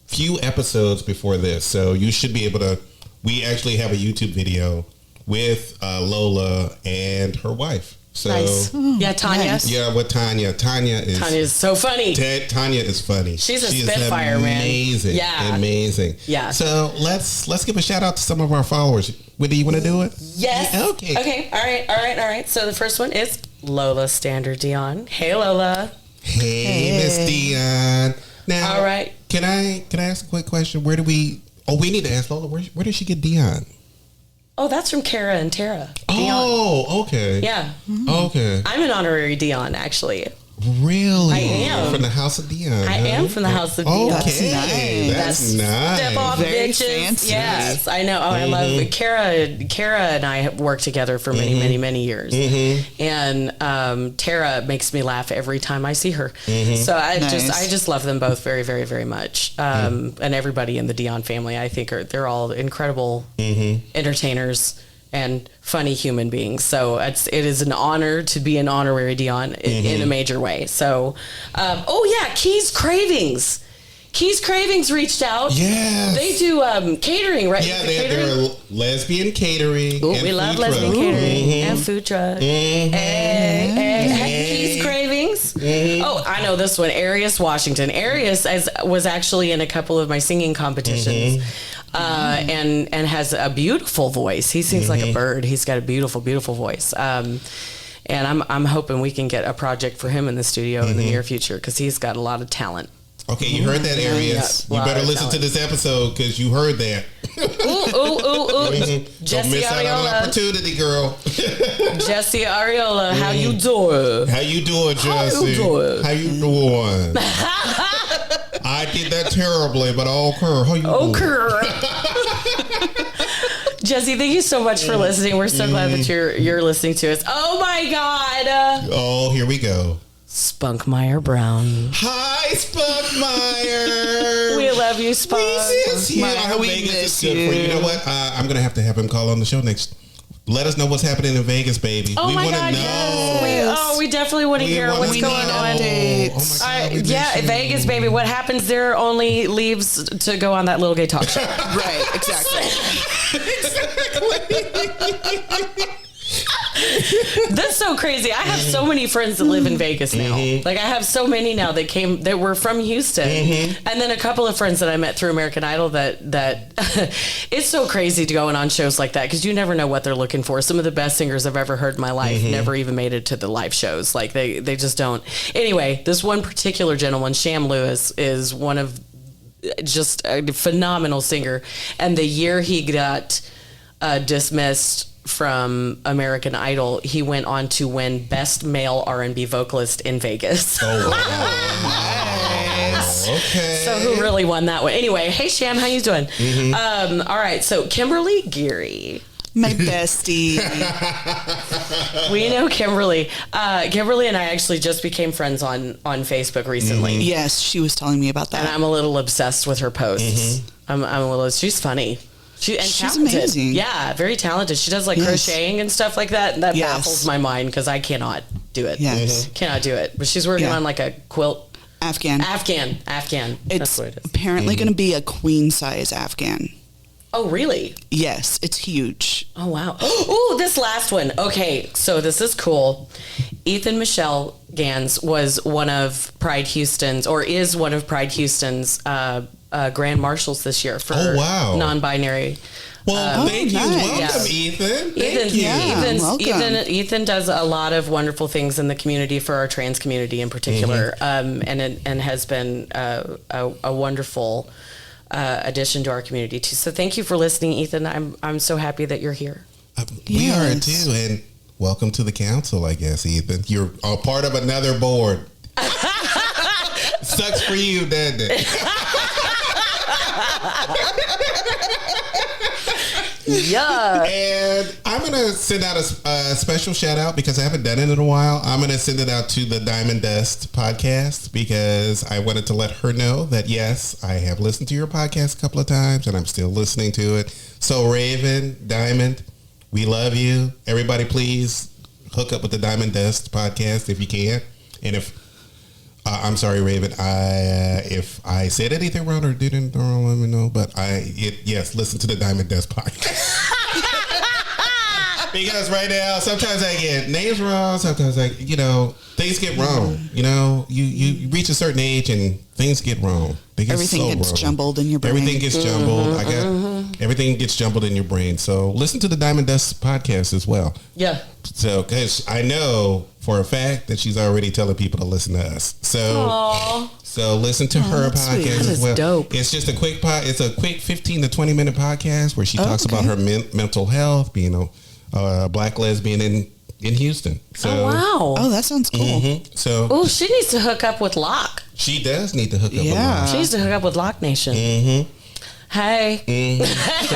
few episodes before this. So you should be able to. We actually have a YouTube video with Lola and her wife. So, nice. Yeah, Tanya. Nice. Yeah, with Tanya. Tanya is so funny. Tanya is funny. She's a spitfire, man. Amazing. Yeah. Amazing. Yeah. So let's give a shout out to some of our followers. Wendy, you want to do it? Yes. Yeah, okay. All right. So the first one is Lola Standard Dion. Hey, Lola. Hey, Miss Dion. Now, all right. Can I ask a quick question? We need to ask Lola. Where did she get Dion? Oh, that's from Kara and Tara. Dion. Oh, okay. Yeah. Okay. I'm an honorary Dion, actually. Really? I am. From the House of Dion. I am from the House of Dion. Okay. That's nice. Step off, Very bitches. fancy. Yes, I know. Oh, I love Kara. Kara and I have worked together for many years. And Tara makes me laugh every time I see her. So I just love them both very, very, very much. And everybody in the Dion family, I think, they're all incredible entertainers and funny human beings. So it is an honor to be an honorary Dion in a major way. So, Keys Cravings. Keys Cravings reached out. Yeah. They do catering, right? Yeah, they're lesbian catering. Ooh, we love lesbian catering and food truck. Keys Cravings. Oh, I know this one. Arius Washington. Arius was actually in a couple of my singing competitions. And has a beautiful voice. He sings like a bird. He's got a beautiful, beautiful voice. And I'm hoping we can get a project for him in the studio in the near future because he's got a lot of talent. Okay, you heard that, Arius. You better listen to this episode because you heard that. Ooh. Don't miss out on an opportunity, girl. Jesse Ariola, how you doing? How you doing, Jesse? How you doing? I did that terribly, but okay. How you doing? Jesse, thank you so much for listening. We're so glad that you're listening to us. Oh my God. Oh, here we go. Spunkmeyer Brown. Hi, Spunkmeyer. We love you, Spunk. We miss you. You know what? I'm going to have him call on the show next. Let us know what's happening in Vegas, baby. Oh, we my want to God, know. Yes. We definitely want to hear what's going on. Updates. Oh my God, Vegas, baby. What happens there only leaves to go on that little gay talk show. Right, exactly. That's so crazy. I have so many friends that live in Vegas now. Like I have so many now that were from Houston, and then a couple of friends that I met through American Idol. That it's so crazy to going on shows like that because you never know what they're looking for. Some of the best singers I've ever heard in my life never even made it to the live shows. Like they just don't. Anyway, this one particular gentleman, Sham Lewis, is one of just a phenomenal singer, and the year he got dismissed from American Idol, he went on to win Best Male R&B Vocalist in Vegas. Oh, wow. Yes. Okay. So who really won that one? Anyway, hey Sham, how you doing? All right, so Kimberly Geary. My bestie. We know Kimberly. Kimberly and I actually just became friends on Facebook recently. Yes, she was telling me about that. And I'm a little obsessed with her posts. I'm a little. She's funny. She's talented. Amazing. Yeah, very talented. She does like crocheting and stuff like that. And that baffles my mind because I cannot do it. Yes. Cannot do it. But she's working on like a quilt. Afghan. Afghan. It's That's what it is. apparently going to be a queen size Afghan. Oh, really? Yes, it's huge. Oh, wow. Oh, this last one. Okay, so this is cool. Ethan Michelle Gans was one of Pride Houston's, or is one of Pride Houston's grand marshals this year for non-binary. Well, thank you. Welcome, Ethan. Thank you. Ethan does a lot of wonderful things in the community for our trans community in particular, and has been a wonderful addition to our community too. So thank you for listening, Ethan. I'm so happy that you're here. We are too, and welcome to the council, I guess, Ethan. You're a part of another board. Sucks for you, doesn't it? Yeah. And I'm going to send out a special shout out because I haven't done it in a while. I'm going to send it out to the Diamond Dust podcast because I wanted to let her know that, yes, I have listened to your podcast a couple of times and I'm still listening to it. So Raven, Diamond, we love you. Everybody, please hook up with the Diamond Dust podcast if you can. And if I'm sorry, Raven. If I said anything wrong or didn't wrong, let me know. But yes, listen to the Diamond Dust podcast. Because right now, sometimes I get names wrong. Sometimes things get wrong. You reach a certain age and things get wrong. Everything gets jumbled in your brain. Everything gets jumbled. Everything gets jumbled in your brain. So listen to the Diamond Dust podcast as well. Yeah. So, because I know for a fact that she's already telling people to listen to us. So listen to her podcast as well. Dope. It's just a quick It's a quick 15 to 20 minute podcast where she talks about her mental health, being a black lesbian in Houston. So, wow. Oh, that sounds cool. So, she needs to hook up with Locke. She does need to hook up with Locke. She needs to hook up with Locke Nation. Hey. So,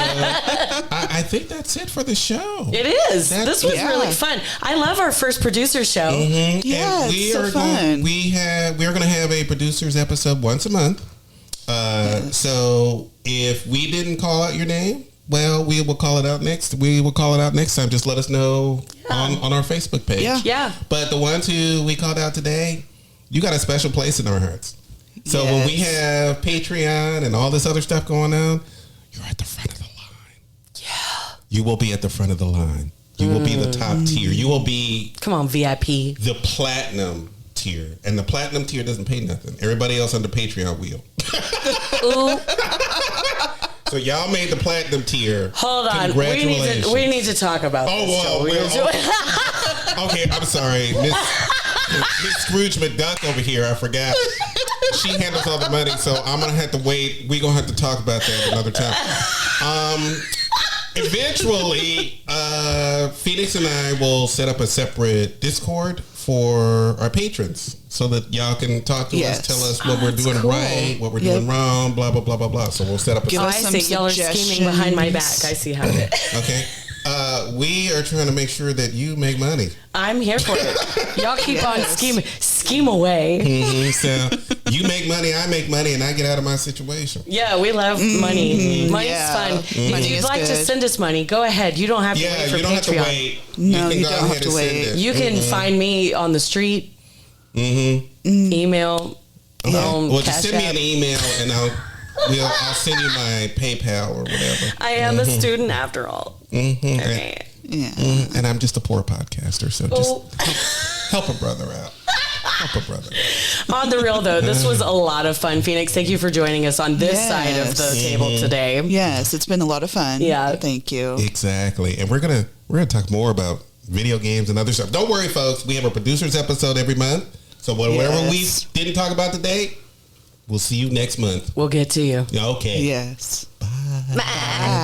I think that's it for the show. It is. This was really fun. I love our first producer show. Yeah, it's so fun. We are going to have a producers episode once a month. So if we didn't call out your name, well, we will call it out next. We will call it out next time. Just let us know on our Facebook page. Yeah. But the ones who we called out today, you got a special place in our hearts. So when we have Patreon and all this other stuff going on, you're at the front of the line. Yeah. You will be at the front of the line. You will be the top tier. You will be... Come on, VIP. The platinum tier. And the platinum tier doesn't pay nothing. Everybody else on the Patreon will. So y'all made the platinum tier. Hold on. Congratulations. We need to talk about this. Okay, I'm sorry. Miss Scrooge McDuck over here, I forgot. She handles all the money, so I'm going to have to wait. We're going to have to talk about that another time. Eventually, Phoenix and I will set up a separate Discord for our patrons so that y'all can talk to us, tell us what we're doing right, what we're doing wrong, blah, blah, blah, blah, blah. So we'll set up a... I see. Y'all are scheming behind my back. I see how it is. Okay. We are trying to make sure that you make money. I'm here for it. Y'all keep on scheming. Scheme away. So you make money, I make money, and I get out of my situation. Yeah, we love money. Money's fun. If you'd like to send us money, go ahead. You don't have to wait for you don't Patreon. have to wait. No, you don't have to wait. You can find me on the street. Email. Well, just send me an email, and I'll send you my PayPal or whatever. I am a student after all. Okay. And I'm just a poor podcaster, so just help a brother out. On the real though, this was a lot of fun. Phoenix, thank you for joining us on this side of the table today. Yes, it's been a lot of fun. Yeah, thank you. Exactly, and we're gonna talk more about video games and other stuff. Don't worry, folks. We have a producers episode every month, so whatever we didn't talk about today, we'll see you next month. We'll get to you. Okay. Yes. Bye.